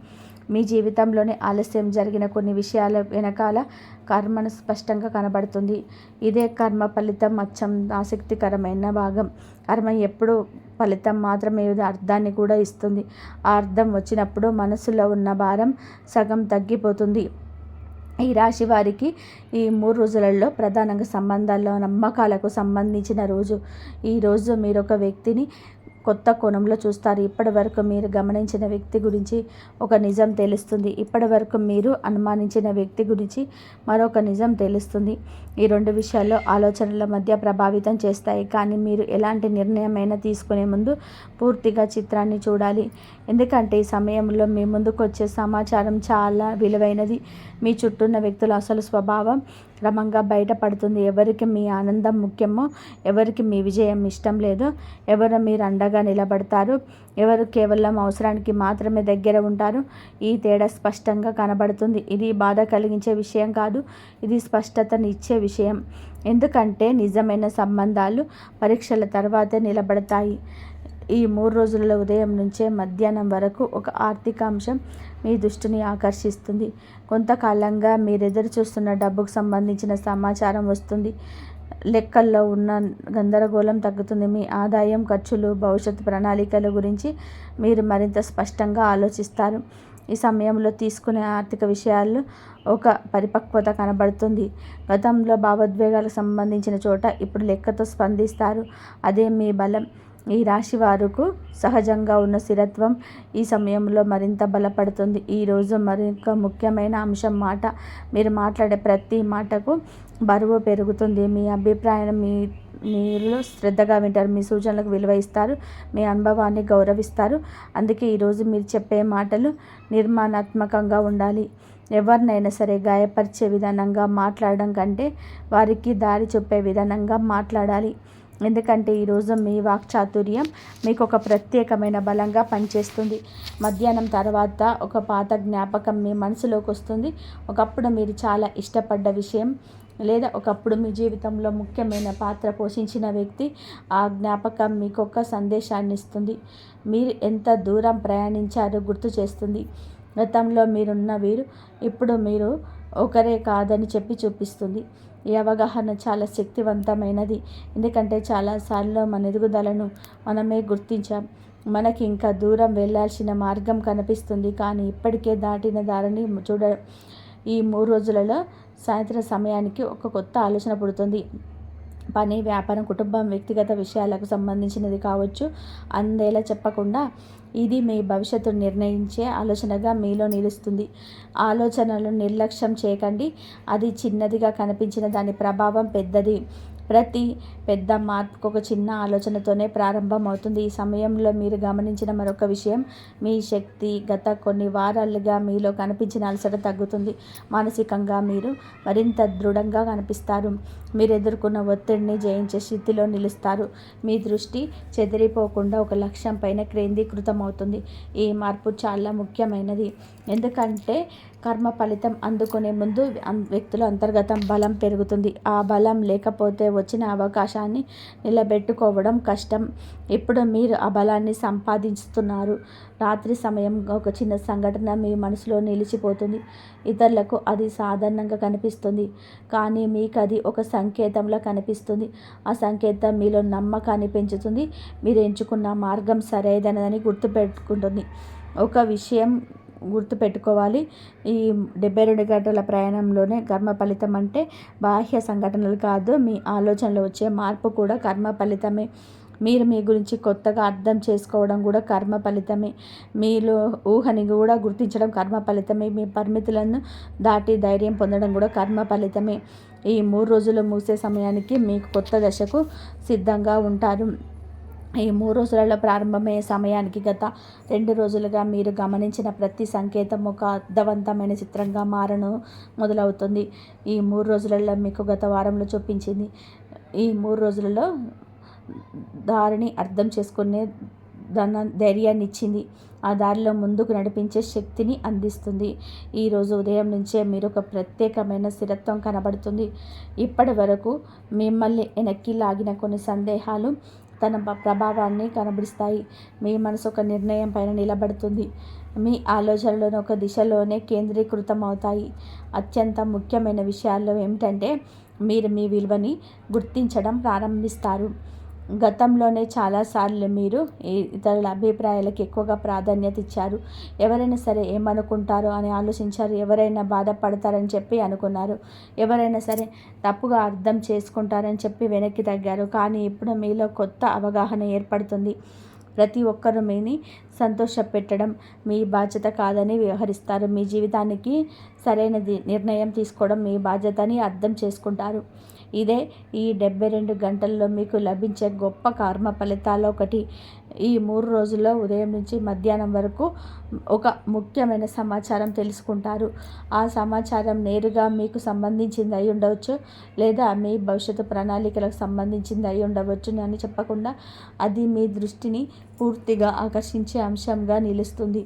మీ జీవితంలోనే ఆలస్యం జరిగిన కొన్ని విషయాల వెనకాల కర్మను స్పష్టంగా కనబడుతుంది. ఇదే కర్మ ఫలితం అచ్చం ఆసక్తికరమైన భాగం. కర్మ ఎప్పుడు ఫలితం మాత్రమే అర్థాన్ని కూడా ఇస్తుంది. ఆ అర్థం వచ్చినప్పుడు మనసులో ఉన్న భారం సగం తగ్గిపోతుంది. ఈ రాశి వారికి ఈ 3 రోజులలో ప్రధానంగా సంబంధాల్లో నమ్మకాలకు సంబంధించిన రోజు. ఈరోజు మీరు ఒక వ్యక్తిని కొత్త కోణంలో చూస్తారు. ఇప్పటి వరకు మీరు గమనించిన వ్యక్తి గురించి ఒక నిజం తెలుస్తుంది. ఇప్పటి వరకు మీరు అనుమానించిన వ్యక్తి గురించి మరొక నిజం తెలుస్తుంది. ఈ 2 విషయాల్లో ఆలోచనల మధ్య ప్రభావితం చేస్తాయి. కానీ మీరు ఎలాంటి నిర్ణయమైనా తీసుకునే ముందు పూర్తిగా చిత్రాన్ని చూడాలి. ఎందుకంటే ఈ సమయంలో మీ ముందుకు వచ్చే సమాచారం చాలా విలువైనది. మీ చుట్టూ ఉన్న వ్యక్తుల అసలు స్వభావం క్రమంగా బయటపడుతుంది. ఎవరికి మీ ఆనందం ముఖ్యమో, ఎవరికి మీ విజయం ఇష్టం లేదో, ఎవరు మీరు అండగా నిలబడతారు, ఎవరు కేవలం అవసరానికి మాత్రమే దగ్గర ఉంటారు, ఈ తేడా స్పష్టంగా కనబడుతుంది. ఇది బాధ కలిగించే విషయం కాదు, ఇది స్పష్టతని ఇచ్చే విషయం. ఎందుకంటే నిజమైన సంబంధాలు పరీక్షల తర్వాతే నిలబడతాయి. ఈ 3 రోజులలో ఉదయం నుంచే మధ్యాహ్నం వరకు ఒక ఆర్థిక అంశం మీ దృష్టిని ఆకర్షిస్తుంది. కొంతకాలంగా మీరెదురు చూస్తున్న డబ్బుకు సంబంధించిన సమాచారం వస్తుంది. లెక్కల్లో ఉన్న గందరగోళం తగ్గుతుంది. మీ ఆదాయం, ఖర్చులు, భవిష్యత్తు ప్రణాళికల గురించి మీరు మరింత స్పష్టంగా ఆలోచిస్తారు. ఈ సమయంలో తీసుకునే ఆర్థిక విషయాల్లో ఒక పరిపక్వత కనబడుతుంది. గతంలో భావోద్వేగాలకు సంబంధించిన చోట ఇప్పుడు లెక్కతో స్పందిస్తారు. అదే మీ బలం. ఈ రాశి వారికి సహజంగా ఉన్న స్థిరత్వం ఈ సమయంలో మరింత బలపడుతుంది. ఈరోజు మరొక ముఖ్యమైన అంశం మాట. మీరు మాట్లాడే ప్రతి మాటకు బరువు పెరుగుతుంది. మీ అభిప్రాయం మీరు శ్రద్ధగా వింటారు. మీ సూచనలకు విలువ ఇస్తారు. మీ అనుభవాన్ని గౌరవిస్తారు. అందుకే ఈరోజు మీరు చెప్పే మాటలు నిర్మాణాత్మకంగా ఉండాలి. ఎవరినైనా సరే గాయపరిచే విధానంగా మాట్లాడడం కంటే వారికి దారి చూపే విధానంగా మాట్లాడాలి. ఎందుకంటే ఈరోజు మీ వాక్చాతుర్యం మీకు ఒక ప్రత్యేకమైన బలంగా పనిచేస్తుంది. మధ్యాహ్నం తర్వాత ఒక పాత జ్ఞాపకం మీ మనసులోకి వస్తుంది. ఒకప్పుడు మీరు చాలా ఇష్టపడ్డ విషయం లేదా ఒకప్పుడు మీ జీవితంలో ముఖ్యమైన పాత్ర పోషించిన వ్యక్తి. ఆ జ్ఞాపకం మీకు ఒక సందేశాన్ని ఇస్తుంది. మీరు ఎంత దూరం ప్రయాణించారో గుర్తు చేస్తుంది. గతంలో మీరున్న వీరు ఇప్పుడు మీరు ఒకరే కాదని చెప్పి చూపిస్తుంది. ఈ అవగాహన చాలా శక్తివంతమైనది. ఎందుకంటే చాలాసార్లు మన ఎదుగుదలను మనమే గుర్తించాం. మనకి ఇంకా దూరం వెళ్ళాల్సిన మార్గం కనిపిస్తుంది, కానీ ఇప్పటికే దాటిన దారిని చూడడం. ఈ 3 రోజులలో సాయంత్రం సమయానికి ఒక కొత్త ఆలోచన పుడుతుంది. పని, వ్యాపారం, కుటుంబం, వ్యక్తిగత విషయాలకు సంబంధించినది కావచ్చు. అందేలా చెప్పకుండా ఇది మీ భవిష్యత్తును నిర్ణయించే ఆలోచనగా మీలో నిలుస్తుంది. ఆలోచనలు నిర్లక్ష్యం చేయకండి. అది చిన్నదిగా కనిపించిన దాని ప్రభావం పెద్దది. ప్రతి పెద్ద మార్పుకు ఒక చిన్న ఆలోచనతోనే ప్రారంభం అవుతుంది. ఈ సమయంలో మీరు గమనించిన మరొక విషయం, మీ శక్తి గత కొన్ని వారాలుగా మీలో కనిపించిన అలసట తగ్గుతుంది. మానసికంగా మీరు మరింత దృఢంగా కనిపిస్తారు. మీరు ఎదుర్కొన్న ఒత్తిడిని జయించే స్థితిలో నిలుస్తారు. మీ దృష్టి చెదిరిపోకుండా ఒక లక్ష్యం పైన కేంద్రీకృతం అవుతుంది. ఈ మార్పు చాలా ముఖ్యమైనది. ఎందుకంటే కర్మ ఫలితం అందుకునే ముందు వ్యక్తుల అంతర్గత బలం పెరుగుతుంది. ఆ బలం లేకపోతే వచ్చిన అవకాశాన్ని నిలబెట్టుకోవడం కష్టం. ఇప్పుడు మీరు ఆ బలాన్ని సంపాదిస్తున్నారు. రాత్రి సమయం ఒక చిన్న సంఘటన మీ మనసులో నిలిచిపోతుంది. ఇతరులకు అది సాధారణంగా కనిపిస్తుంది, కానీ మీకు అది ఒక సంకేతంలా కనిపిస్తుంది. ఆ సంకేతం మీలో నమ్మకాన్ని పెంచుతుంది. మీరు ఎంచుకున్న మార్గం సరైనదని గుర్తుపెట్టుకుంటుంది. ఒక విషయం గుర్తుపెట్టుకోవాలి, ఈ 72 గంటల ప్రయాణంలోనే కర్మ ఫలితం అంటే బాహ్య సంఘటనలు కాదు, మీ ఆలోచనలు వచ్చే మార్పు కూడా కర్మ ఫలితమే. మీరు మీ గురించి కొత్తగా అర్థం చేసుకోవడం కూడా కర్మ ఫలితమే. మీలో ఊహని కూడా గుర్తించడం కర్మ ఫలితమే. మీ పరిమితులను దాటి ధైర్యం పొందడం కూడా కర్మ ఫలితమే. ఈ 3 రోజులు ముగిసే సమయానికి మీకు కొత్త దశకు సిద్ధంగా ఉంటారు. ఈ 3 రోజులలో ప్రారంభమయ్యే సమయానికి గత 2 రోజులుగా మీరు గమనించిన ప్రతి సంకేతం ఒక అర్థవంతమైన చిత్రంగా మారను మొదలవుతుంది. ఈ 3 రోజులలో మీకు గత వారంలో చూపించింది. ఈ 3 రోజులలో దారిని అర్థం చేసుకునే ధైర్యాన్ని ఇచ్చింది. ఆ దారిలో ముందుకు నడిపించే శక్తిని అందిస్తుంది. ఈరోజు ఉదయం నుంచే మీరు ఒక ప్రత్యేకమైన స్థిరత్వం కనబడుతుంది. ఇప్పటి వరకు మిమ్మల్ని వెనక్కి లాగిన కొన్ని సందేహాలు తన ప్రభావాన్ని కనబరుస్తాయి. మీ మనసు ఒక నిర్ణయం పైన నిలబడుతుంది. మీ ఆలోచనలను ఒక దిశలోనే కేంద్రీకృతం అవుతాయి. అత్యంత ముఖ్యమైన విషయాల్లో ఏమిటంటే మీరు మీ విలువని గుర్తించడం ప్రారంభిస్తారు. గతంలోనే చాలాసార్లు మీరు ఇతరుల అభిప్రాయాలకు ఎక్కువగా ప్రాధాన్యత ఇచ్చారు. ఎవరైనా సరే ఏమనుకుంటారో అని ఆలోచించారు. ఎవరైనా బాధపడతారని చెప్పి అనుకున్నారు. ఎవరైనా సరే తప్పుగా అర్థం చేసుకుంటారని చెప్పి వెనక్కి తగ్గారు. కానీ ఇప్పుడు మీలో కొత్త అవగాహన ఏర్పడుతుంది. ప్రతి ఒక్కరూ మీని సంతోషపెట్టడం మీ బాధ్యత కాదని వ్యవహరిస్తారు. మీ జీవితానికి సరైనది నిర్ణయం తీసుకోవడం మీ బాధ్యతని అర్థం చేసుకుంటారు. ఇదే ఈ 72 గంటల్లో మీకు లభించే గొప్ప కర్మ ఫలితాల్లో ఒకటి. ఈ 3 రోజుల్లో ఉదయం నుంచి మధ్యాహ్నం వరకు ఒక ముఖ్యమైన సమాచారం తెలుసుకుంటారు. ఆ సమాచారం నేరుగా మీకు సంబంధించింది అయి ఉండవచ్చు, లేదా మీ భవిష్యత్తు ప్రణాళికలకు సంబంధించింది అయి ఉండవచ్చు అని చెప్పకుండా అది మీ దృష్టిని పూర్తిగా ఆకర్షించే అంశంగా నిలుస్తుంది.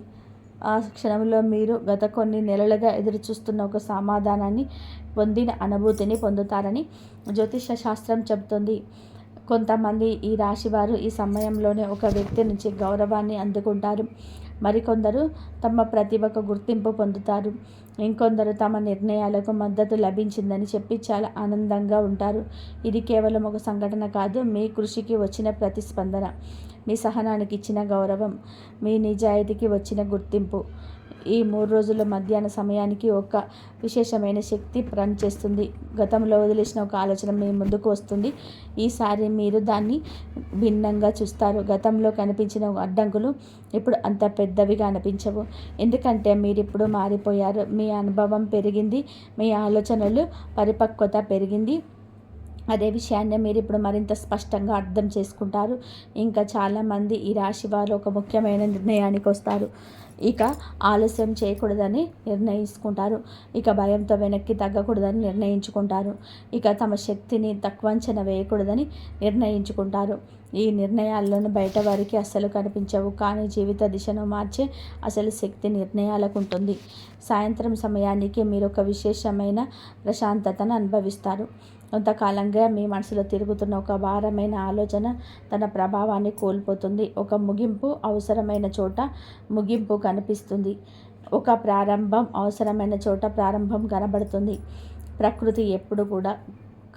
ఆ క్షణంలో మీరు గత కొన్ని నెలలుగా ఎదురుచూస్తున్న ఒక సమాధానాన్ని పొందిన అనుభూతిని పొందుతారని జ్యోతిష శాస్త్రం చెబుతుంది. కొంతమంది ఈ రాశివారు ఈ సమయంలోనే ఒక వ్యక్తి నుంచి గౌరవాన్ని అందుకుంటారు. మరికొందరు తమ ప్రతిభకు గుర్తింపు పొందుతారు. ఇంకొందరు తమ నిర్ణయాలకు మద్దతు లభించిందని చెప్పి చాలా ఆనందంగా ఉంటారు. ఇది కేవలం ఒక సంఘటన కాదు, మీ కృషికి వచ్చిన ప్రతిస్పందన, మీ సహనానికి ఇచ్చిన గౌరవం, మీ నిజాయితీకి వచ్చిన గుర్తింపు. ఈ 3 రోజుల మధ్యాహ్న సమయానికి ఒక విశేషమైన శక్తి పనిచేస్తుంది. గతంలో వదిలేసిన ఒక ఆలోచన మీ ముందుకు వస్తుంది. ఈసారి మీరు దాన్ని భిన్నంగా చూస్తారు. గతంలో కనిపించిన అడ్డంకులు ఇప్పుడు అంత పెద్దవిగా అనిపించవు. ఎందుకంటే మీరు ఇప్పుడు మారిపోయారు. మీ అనుభవం పెరిగింది. మీ ఆలోచనలు పరిపక్వత పెరిగింది. అదే విషయాన్ని మీరు ఇప్పుడు మరింత స్పష్టంగా అర్థం చేసుకుంటారు. ఇంకా చాలామంది ఈ రాశి వారు ఒక ముఖ్యమైన నిర్ణయానికి వస్తారు. ఇక ఆలస్యం చేయకూడదని నిర్ణయించుకుంటారు. ఇక భయంతో వెనక్కి తగ్గకూడదని నిర్ణయించుకుంటారు. ఇక తమ శక్తిని తక్కువ అంచనా వేయకూడదని నిర్ణయించుకుంటారు. ఈ నిర్ణయాల్లోనూ బయట వారికి అస్సలు కనిపించవు, కానీ జీవిత దిశను మార్చే అసలు శక్తి నిర్ణయాలకు ఉంటుంది. సాయంత్రం సమయానికి మీరు ఒక విశేషమైన ప్రశాంతతను అనుభవిస్తారు. కొంతకాలంగా మీ మనసులో తిరుగుతున్న ఒక భారమైన ఆలోచన తన ప్రభావాన్ని కోల్పోతుంది. ఒక ముగింపు అవసరమైన చోట ముగింపు కనిపిస్తుంది. ఒక ప్రారంభం అవసరమైన చోట ప్రారంభం కనబడుతుంది. ప్రకృతి ఎప్పుడు కూడా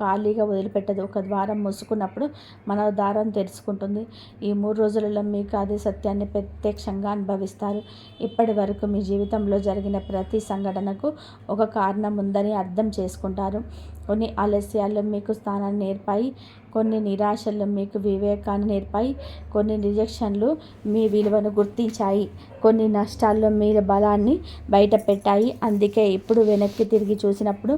ఖాళీగా వదిలిపెట్టదు. ఒక ద్వారం మూసుకున్నప్పుడు మన ద్వారం తెరుచుకుంటుంది. ఈ 3 రోజులలో మీకు అదే సత్యాన్ని ప్రత్యక్షంగా అనుభవిస్తారు. ఇప్పటి వరకు మీ జీవితంలో జరిగిన ప్రతి సంఘటనకు ఒక కారణం ఉందని అర్థం చేసుకుంటారు. కొన్ని ఆలస్యాలు మీకు స్థానాన్ని నేర్పాయి. కొన్ని నిరాశలు మీకు వివేకాన్ని నేర్పాయి. కొన్ని రిజెక్షన్లు మీ విలువను గుర్తించాయి. కొన్ని నష్టాల్లో మీరు బలాన్ని బయట పెట్టాయి. అందుకే ఇప్పుడు వెనక్కి తిరిగి చూసినప్పుడు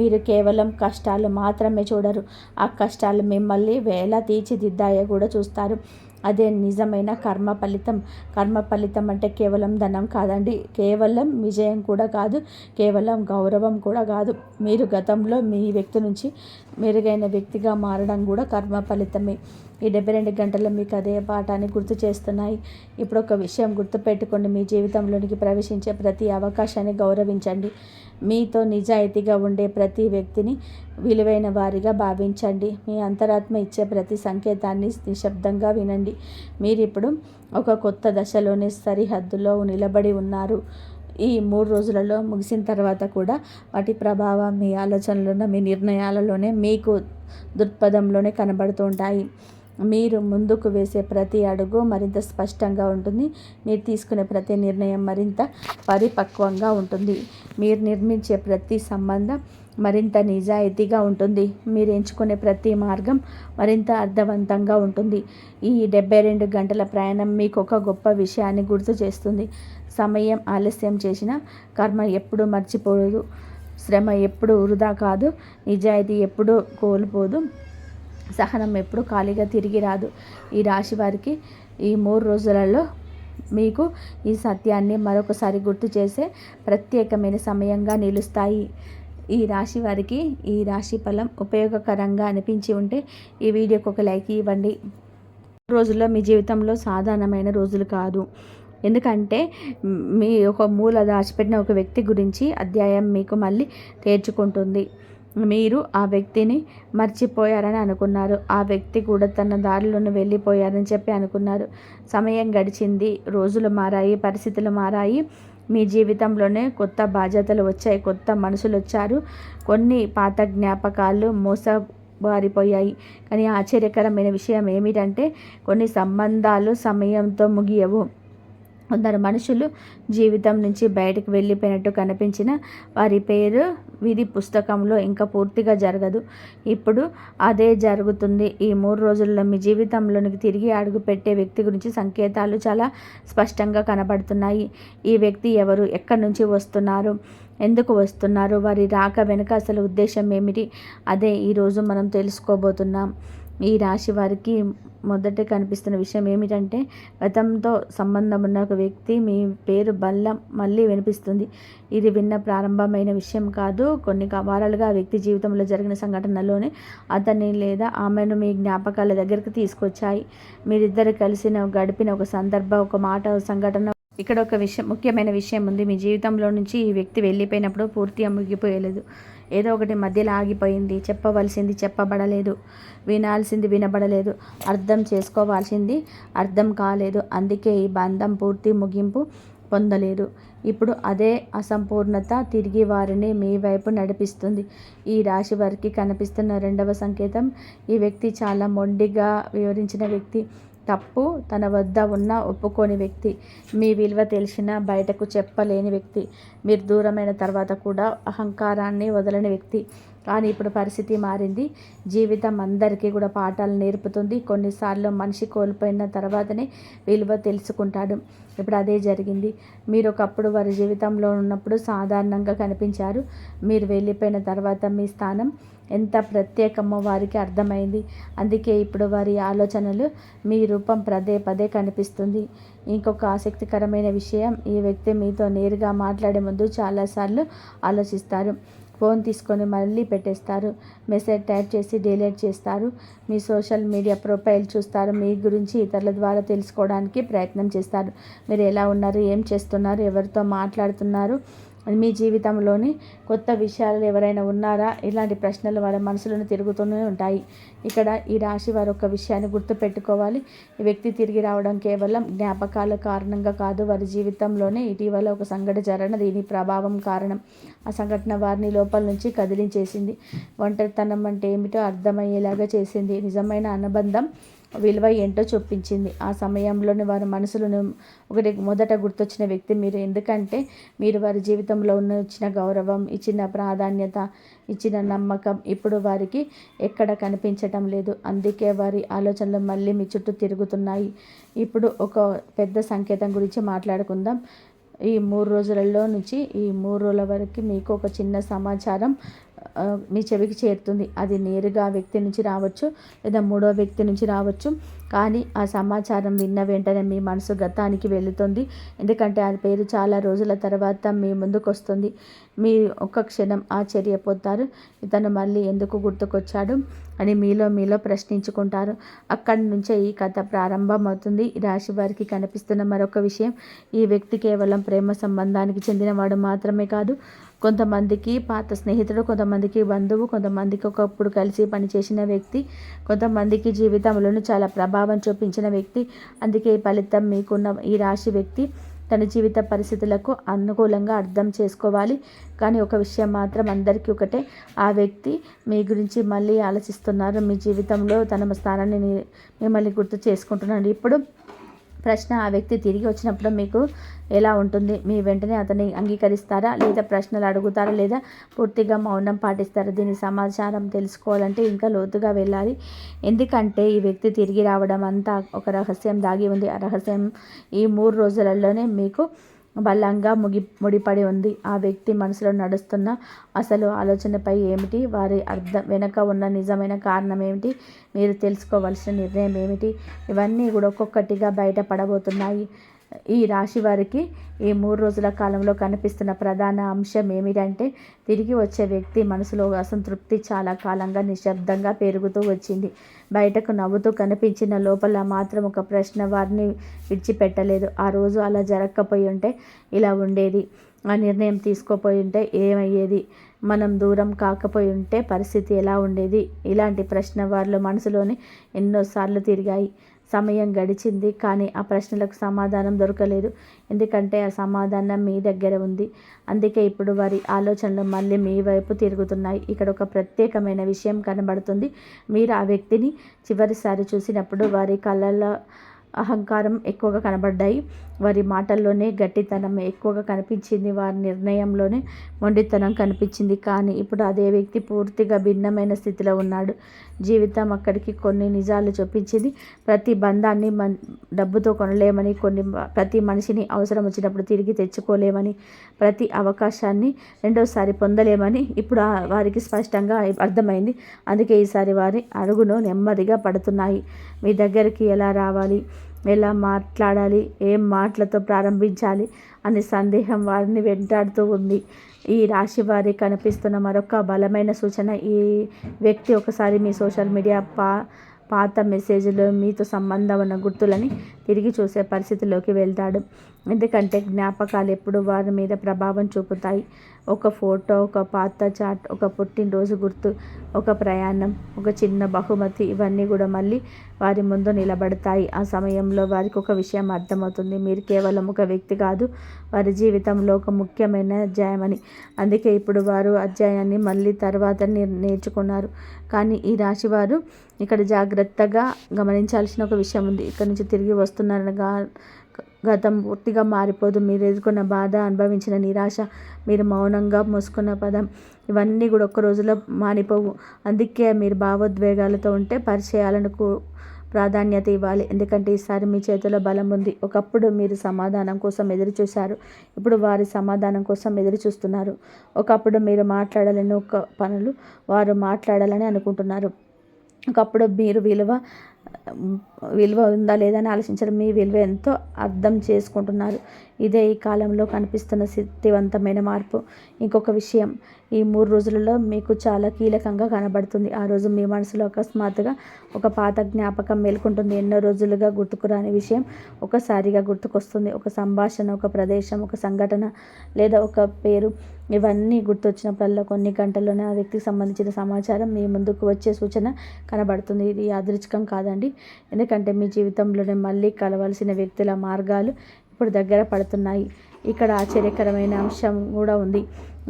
మీరు కేవలం కష్టాలు మాత్రమే చూడరు, ఆ కష్టాలు మిమ్మల్ని ఎలా తీర్చిదిద్దాయో కూడా చూస్తారు. అదే నిజమైన కర్మ ఫలితం. కర్మ ఫలితం అంటే కేవలం ధనం కాదండి, కేవలం విజయం కూడా కాదు, కేవలం గౌరవం కూడా కాదు. మీరు గతంలో మీ వ్యక్తి నుంచి మెరుగైన వ్యక్తిగా మారడం కూడా కర్మ ఫలితమే. ఈ 72 గంటలు మీకు అదే పాఠాన్ని గుర్తు చేస్తున్నాయి. ఇప్పుడు ఒక విషయం గుర్తుపెట్టుకోండి, మీ జీవితంలోనికి ప్రవేశించే ప్రతి అవకాశాన్ని గౌరవించండి. మీతో నిజాయితీగా ఉండే ప్రతి వ్యక్తిని విలువైన వారిగా భావించండి. మీ అంతరాత్మ ఇచ్చే ప్రతి సంకేతాన్ని నిశ్శబ్దంగా వినండి. మీరిప్పుడు ఒక కొత్త దశలోని సరిహద్దులో నిలబడి ఉన్నారు. ఈ 3 రోజులలో ముగిసిన తర్వాత కూడా వాటి ప్రభావం మీ ఆలోచనలోనే, మీ నిర్ణయాలలోనే, మీకు దృక్పథంలోనే కనబడుతూ ఉంటాయి. మీరు ముందుకు వేసే ప్రతి అడుగు మరింత స్పష్టంగా ఉంటుంది. మీరు తీసుకునే ప్రతి నిర్ణయం మరింత పరిపక్వంగా ఉంటుంది. మీరు నిర్మించే ప్రతి సంబంధం మరింత నిజాయితీగా ఉంటుంది. మీరు ఎంచుకునే ప్రతి మార్గం మరింత అర్థవంతంగా ఉంటుంది. ఈ 72 గంటల ప్రయాణం మీకు ఒక గొప్ప విషయాన్ని గుర్తు చేస్తుంది. సమయం ఆలస్యం చేసిన కర్మ ఎప్పుడూ మర్చిపోదు. శ్రమ ఎప్పుడూ వృధా కాదు. నిజాయితీ ఎప్పుడూ కోల్పోదు. సహనం ఎప్పుడు ఖాళీగా తిరిగి రాదు. ఈ రాశి వారికి ఈ 3 రోజులలో మీకు ఈ సత్యాన్ని మరొకసారి గుర్తు చేసే ప్రత్యేకమైన సమయంగా నిలుస్తాయి. ఈ రాశి వారికి ఈ రాశి ఫలం ఉపయోగకరంగా అనిపించి ఉంటే ఈ వీడియోకి ఒక లైక్ ఇవ్వండి. రోజుల్లో మీ జీవితంలో సాధారణమైన రోజులు కాదు. ఎందుకంటే మీ ఒక మూల దాచిపెట్టిన ఒక వ్యక్తి గురించి అధ్యాయం మీకు మళ్ళీ తెరుచుకుంటుంది. మీరు ఆ వ్యక్తిని మర్చిపోయారని అనుకున్నారు. ఆ వ్యక్తి కూడా తన దారిలోనే వెళ్ళిపోయారని చెప్పి అనుకున్నారు. సమయం గడిచింది, రోజులు మారాయి, పరిస్థితులు మారాయి. మీ జీవితంలోనే కొత్త బాధ్యతలు వచ్చాయి, కొత్త మనుషులు వచ్చారు. కొన్ని పాత జ్ఞాపకాలు మోసబారిపోయాయి. కానీ ఆశ్చర్యకరమైన విషయం ఏమిటంటే కొన్ని సంబంధాలు సమయంతో ముగియవు. కొందరు మనుషులు జీవితం నుంచి బయటకు వెళ్ళిపోయినట్టు కనిపించిన వారి పేరు విధి పుస్తకంలో ఇంకా పూర్తిగా జరగదు. ఇప్పుడు అదే జరుగుతుంది. ఈ 3 రోజుల్లో మీ జీవితంలోనికి తిరిగి అడుగుపెట్టే వ్యక్తి గురించి సంకేతాలు చాలా స్పష్టంగా కనబడుతున్నాయి. ఈ వ్యక్తి ఎవరు, ఎక్కడి నుంచి వస్తున్నారు, ఎందుకు వస్తున్నారు, వారి రాక వెనుక అసలు ఉద్దేశం ఏమిటి, అదే ఈరోజు మనం తెలుసుకోబోతున్నాం. ఈ రాశి వారికి మొదట కనిపిస్తున్న విషయం ఏమిటంటే గతంతో సంబంధం ఉన్న ఒక వ్యక్తి మీ పేరు మళ్ళీ వినిపిస్తుంది. ఇది విన్న ప్రారంభమైన విషయం కాదు. కొన్ని వారాలుగా ఆ వ్యక్తి జీవితంలో జరిగిన సంఘటనలోనే అతన్ని లేదా ఆమెను మీ జ్ఞాపకాల దగ్గరికి తీసుకొచ్చాయి. మీరిద్దరు గడిపిన ఒక సందర్భం, ఒక మాట, ఒక సంఘటన. ఇక్కడ ఒక ముఖ్యమైన విషయం ఉంది. మీ జీవితంలో నుంచి ఈ వ్యక్తి వెళ్ళిపోయినప్పుడు పూర్తిగా ముగిపోయలేదు. ఏదో ఒకటి మధ్యలో ఆగిపోయింది. చెప్పవలసింది చెప్పబడలేదు, వినాల్సింది వినబడలేదు, అర్థం చేసుకోవాల్సింది అర్థం కాలేదు. అందుకే ఈ బంధం పూర్తి ముగింపు పొందలేదు. ఇప్పుడు అదే అసంపూర్ణత తిరిగి వారిని మీ వైపు నడిపిస్తుంది. ఈ రాశి వారికి కనిపిస్తున్న రెండవ సంకేతం, ఈ వ్యక్తి చాలా మొండిగా వివరించిన వ్యక్తి. తప్పు తన వద్ద ఉన్న ఒప్పుకోని వ్యక్తి. మీ విలువ తెలిసినా బయటకు చెప్పలేని వ్యక్తి. మీరు దూరమైన తర్వాత కూడా అహంకారాన్ని వదలని వ్యక్తి. కానీ ఇప్పుడు పరిస్థితి మారింది. జీవితం అందరికీ కూడా పాఠాలు నేర్పుతుంది. కొన్నిసార్లు మనిషి కోల్పోయిన తర్వాతనే విలువ తెలుసుకుంటాడు. ఇప్పుడు అదే జరిగింది. మీరు ఒకప్పుడు వారి జీవితంలో ఉన్నప్పుడు సాధారణంగా కనిపించారు. మీరు వెళ్ళిపోయిన తర్వాత మీ స్థానం ఎంత ప్రత్యేకమో వారికి అర్థమైంది. అందుకే ఇప్పుడు వారి ఆలోచనలు మీ రూపం పదే కనిపిస్తుంది. ఇంకొక ఆసక్తికరమైన విషయం, ఈ వ్యక్తి మీతో నేరుగా మాట్లాడే ముందు చాలాసార్లు ఆలోచిస్తారు. ఫోన్ తీసుకొని మళ్ళీ పెట్టేస్తారు. మెసేజ్ టైప్ చేసి డిలీట్ చేస్తారు. మీ సోషల్ మీడియా ప్రొఫైల్ చూస్తారు. మీ గురించి ఇతరుల ద్వారా తెలుసుకోవడానికి ప్రయత్నం చేస్తారు. మీరు ఎలా ఉన్నారు, ఏం చేస్తున్నారు, ఎవరితో మాట్లాడుతున్నారు, మీ జీవితంలోని కొత్త విషయాలు ఎవరైనా ఉన్నారా, ఇలాంటి ప్రశ్నలు వారి మనసులను తిరుగుతూనే ఉంటాయి. ఇక్కడ ఈ రాశి వారు ఒక విషయాన్ని గుర్తుపెట్టుకోవాలి. ఈ వ్యక్తి తిరిగి రావడం కేవలం జ్ఞాపకాల కారణంగా కాదు. వారి జీవితంలోనే ఇటీవల ఒక సంఘటన జరిగిన దీని ప్రభావం కారణం. ఆ సంఘటన వారిని లోపల నుంచి కదిలించేసింది. ఒంటరితనం అంటే ఏమిటో అర్థమయ్యేలాగా చేసింది. నిజమైన అనుబంధం విలువ ఏంటో చూపించింది. ఆ సమయంలోని వారి మనసులను మొదట గుర్తొచ్చిన వ్యక్తి మీరు. ఎందుకంటే మీరు వారి జీవితంలో ఇచ్చిన గౌరవం, ఇచ్చిన ప్రాధాన్యత, ఇచ్చిన నమ్మకం ఇప్పుడు వారికి ఎక్కడ కనిపించటం లేదు. అందుకే వారి ఆలోచనలు మళ్ళీ మీ చుట్టూ తిరుగుతున్నాయి. ఇప్పుడు ఒక పెద్ద సంకేతం గురించి మాట్లాడుకుందాం. ఈ 3 రోజులలో నుంచి ఈ 3 రోజుల వరకు మీకు ఒక చిన్న సమాచారం మీ చెవికి చేరుతుంది. అది నేరుగా ఆ వ్యక్తి నుంచి రావచ్చు, లేదా మూడో వ్యక్తి నుంచి రావచ్చు. కానీ ఆ సమాచారం విన్న వెంటనే మీ మనసు గతానికి వెళుతుంది. ఎందుకంటే ఆ పేరు చాలా రోజుల తర్వాత మీ ముందుకు వస్తుంది. మీ ఒక్క క్షణం ఆశ్చర్యపోతారు. ఇతను మళ్ళీ ఎందుకు గుర్తుకొచ్చాడు అని మీలో ప్రశ్నించుకుంటారు. అక్కడి నుంచే ఈ కథ ప్రారంభమవుతుంది. ఈ రాశి వారికి కనిపిస్తున్న మరొక విషయం, ఈ వ్యక్తి కేవలం ప్రేమ సంబంధానికి చెందినవాడు మాత్రమే కాదు. కొంతమందికి పాత స్నేహితుడు, కొంతమందికి బంధువు, కొంతమందికి ఒకప్పుడు కలిసి పనిచేసిన వ్యక్తి, కొంతమందికి జీవితంలోనూ చాలా ప్రభావం చూపించిన వ్యక్తి. అందుకే ఈ ఫలితం మీకున్న ఈ రాశి వ్యక్తి తన జీవిత పరిస్థితులకు అనుకూలంగా అర్థం చేసుకోవాలి. కానీ ఒక విషయం మాత్రం అందరికీ ఒకటే, ఆ వ్యక్తి మీ గురించి మళ్ళీ ఆలోచిస్తున్నారు. మీ జీవితంలో తన స్థానాన్ని మిమ్మల్ని గుర్తు చేసుకుంటున్నాడు. ఇప్పుడు ప్రశ్న, ఆ వ్యక్తి తిరిగి వచ్చినప్పుడు మీకు ఎలా ఉంటుంది? మీ వెంటనే అతన్ని అంగీకరిస్తారా, లేదా ప్రశ్నలు అడుగుతారా, లేదా పూర్తిగా మౌనం పాటిస్తారా? దీని సమాచారం తెలుసుకోవాలంటే ఇంకా లోతుగా వెళ్ళాలి. ఎందుకంటే ఈ వ్యక్తి తిరిగి రావడం అంతా ఒక రహస్యం దాగి ఉంది. ఆ రహస్యం ఈ 3 రోజులలోనే మీకు బలంగా ముడిపడి ఉంది. ఆ వ్యక్తి మనసులో నడుస్తున్న అసలు ఆలోచనపై ఏమిటి, వారి అర్థం వెనక ఉన్న నిజమైన కారణం ఏమిటి, మీరు తెలుసుకోవాల్సిన నిర్ణయం ఏమిటి, ఇవన్నీ కూడా ఒక్కొక్కటిగా బయటపడబోతున్నాయి. ఈ రాశి వారికి ఈ 3 రోజుల కాలంలో కనిపిస్తున్న ప్రధాన అంశం ఏమిటంటే, తిరిగి వచ్చే వ్యక్తి మనసులో అసంతృప్తి చాలా కాలంగా నిశ్శబ్దంగా పెరుగుతూ వచ్చింది. బయటకు నవ్వుతూ కనిపించిన లోపల మాత్రం ఒక ప్రశ్న వారిని విడిచిపెట్టలేదు. ఆ రోజు అలా జరగకపోయి ఉంటే ఇలా ఉండేది, ఆ నిర్ణయం తీసుకోపోయి ఉంటే ఏమయ్యేది, మనం దూరం కాకపోయి ఉంటే పరిస్థితి ఎలా ఉండేది, ఇలాంటి ప్రశ్న వారిలో మనసులోని ఎన్నోసార్లు తిరిగాయి. సమయం గడిచింది, కానీ ఆ ప్రశ్నలకు సమాధానం దొరకలేదు. ఎందుకంటే ఆ సమాధానం మీ దగ్గర ఉంది. అందుకే ఇప్పుడు వారి ఆలోచనలు మళ్ళీ మీ వైపు తిరుగుతున్నాయి. ఇక్కడ ఒక ప్రత్యేకమైన విషయం కనబడుతుంది. మీరు ఆ వ్యక్తిని చివరిసారి చూసినప్పుడు వారి కళ్ళల్లో అహంకారం ఎక్కువగా కనబడ్డాయి. వారి మాటల్లోనే గట్టితనం ఎక్కువగా కనిపించింది. వారి నిర్ణయంలోనే మొండితనం కనిపించింది. కానీ ఇప్పుడు అదే వ్యక్తి పూర్తిగా భిన్నమైన స్థితిలో ఉన్నాడు. జీవితం అక్కడికి కొన్ని నిజాలు చూపించింది. ప్రతి బంధాన్ని డబ్బుతో కొనలేమని, ప్రతి మనిషిని అవసరం వచ్చినప్పుడు తిరిగి తెచ్చుకోలేమని, ప్రతి అవకాశాన్ని రెండోసారి పొందలేమని ఇప్పుడు వారికి స్పష్టంగా అర్థమైంది. అందుకే ఈసారి వారి అడుగును నెమ్మదిగా పడుతున్నాయి. మీ దగ్గరికి ఎలా రావాలి, ఎలా మాట్లాడాలి, ఏం మాటలతో ప్రారంభించాలి అనే సందేహం వారిని వెంటాడుతూ ఉంది. ఈ రాశి వారికి కనిపిస్తున్న మరొక బలమైన సూచన, ఈ వ్యక్తి ఒకసారి మీ సోషల్ మీడియా పాత మెసేజ్లు, మీతో సంబంధం ఉన్న గుర్తులని తిరిగి చూసే పరిస్థితిలోకి వెళ్తాడు. ఎందుకంటే జ్ఞాపకాలు ఎప్పుడు వారి మీద ప్రభావం చూపుతాయి. ఒక ఫోటో, ఒక పాత చాట్, ఒక పుట్టినరోజు గుర్తు, ఒక ప్రయాణం, ఒక చిన్న బహుమతి, ఇవన్నీ కూడా మళ్ళీ వారి ముందు నిలబడతాయి. ఆ సమయంలో వారికి ఒక విషయం అర్థమవుతుంది. మీరు కేవలం ఒక వ్యక్తి కాదు, వారి జీవితంలో ఒక ముఖ్యమైన అధ్యాయమని. అందుకే ఇప్పుడు వారు అధ్యాయాన్ని మళ్ళీ తర్వాత నేర్చుకున్నారు. కానీ ఈ రాశి వారు ఇక్కడ జాగ్రత్తగా గమనించాల్సిన ఒక విషయం ఉంది. ఇక్కడ నుంచి తిరిగి వస్తున్నారనగా గతం పూర్తిగా మారిపోదు. మీరు ఎదుర్కొన్న బాధ, అనుభవించిన నిరాశ, మీరు మౌనంగా మోసుకున్న పదం, ఇవన్నీ కూడా ఒక్క రోజులో మానిపోవు. అందుకే మీరు భావోద్వేగాలతో ఉంటే పరిచయాలకు ప్రాధాన్యత ఇవ్వాలి. ఎందుకంటే ఈసారి మీ చేతిలో బలం ఉంది. ఒకప్పుడు మీరు సమాధానం కోసం ఎదురు చూశారు, ఇప్పుడు వారి సమాధానం కోసం ఎదురు చూస్తున్నారు. ఒకప్పుడు మీరు మాట్లాడలేని ఒక పనులు వారు మాట్లాడాలని అనుకుంటున్నారు. ఒకప్పుడు మీరు విలువ ఉందా లేదా అని ఆలోచించడం, మీ విలువ ఎంతో అర్థం చేసుకుంటున్నారు. ఇదే ఈ కాలంలో కనిపిస్తున్న శక్తివంతమైన మార్పు. ఇంకొక విషయం, ఈ 3 రోజులలో మీకు చాలా కీలకంగా కనబడుతుంది. ఆ రోజు మీ మనసులో అకస్మాత్తుగా ఒక పాత జ్ఞాపకం మేల్కొంటుంది. ఎన్నో రోజులుగా గుర్తుకురాని విషయం ఒకసారిగా గుర్తుకొస్తుంది. ఒక సంభాషణ, ఒక ప్రదేశం, ఒక సంఘటన లేదా ఒక పేరు, ఇవన్నీ గుర్తొచ్చినప్పుడల్లా కొన్ని గంటల్లోనే ఆ వ్యక్తికి సంబంధించిన సమాచారం మీ ముందుకు వచ్చే సూచన కనబడుతుంది. ఇది యాదృచ్ఛికం కాదండి. ఎందుకంటే మీ జీవితంలోనే మళ్ళీ కలవాల్సిన వ్యక్తుల మార్గాలు ఇప్పుడు దగ్గర పడుతున్నాయి. ఇక్కడ ఆశ్చర్యకరమైన అంశం కూడా ఉంది.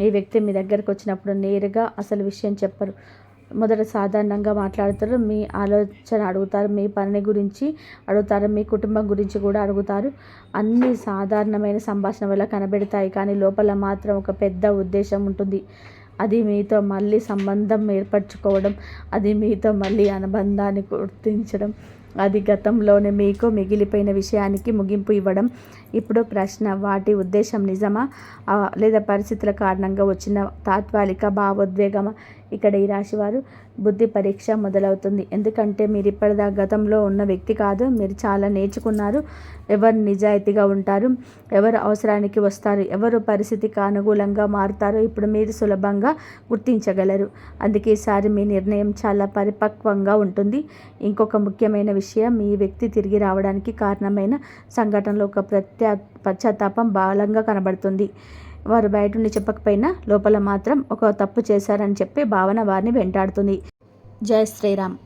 ఈ వ్యక్తి మీ దగ్గరకు వచ్చినప్పుడు నేరుగా అసలు విషయం చెప్పరు. మొదట సాధారణంగా మాట్లాడతారు, మీ ఆలోచన అడుగుతారు, మీ పని గురించి అడుగుతారు, మీ కుటుంబం గురించి కూడా అడుగుతారు. అన్ని సాధారణమైన సంభాషణ వల్ల కనబెడతాయి, కానీ లోపల మాత్రం ఒక పెద్ద ఉద్దేశం ఉంటుంది. అది మీతో మళ్ళీ సంబంధం ఏర్పరచుకోవడం, అది మీతో మళ్ళీ అనుబంధాన్ని గుర్తించడం, అది గతంలోనే మీకు మిగిలిపోయిన విషయానికి ముగింపు ఇవ్వడం. ఇప్పుడు ప్రశ్న, వాటి ఉద్దేశం నిజమా లేదా పరిస్థితుల కారణంగా వచ్చిన తాత్కాలిక భావోద్వేగమా? ఇక్కడ ఈ రాశివారు బుద్ధి పరీక్ష మొదలవుతుంది. ఎందుకంటే మీరు ఇప్పటిదా గతంలో ఉన్న వ్యక్తి కాదు. మీరు చాలా నేర్చుకున్నారు. ఎవరు నిజాయితీగా ఉంటారు, ఎవరు అవసరానికి వస్తారు, ఎవరు పరిస్థితికి అనుకూలంగా మారుతారో ఇప్పుడు మీరు సులభంగా గుర్తించగలరు. అందుకే ఈసారి మీ నిర్ణయం చాలా పరిపక్వంగా ఉంటుంది. ఇంకొక ముఖ్యమైన విషయం, ఈ వ్యక్తి తిరిగి రావడానికి కారణమైన సంఘటనలో ఒక పశ్చాత్తాపం బలంగా కనబడుతుంది. వారు బయట నుండి చెప్పకపోయినా లోపల మాత్రం ఒక తప్పు చేశారని చెప్పే భావన వారిని వెంటాడుతుంది. జై శ్రీరామ్.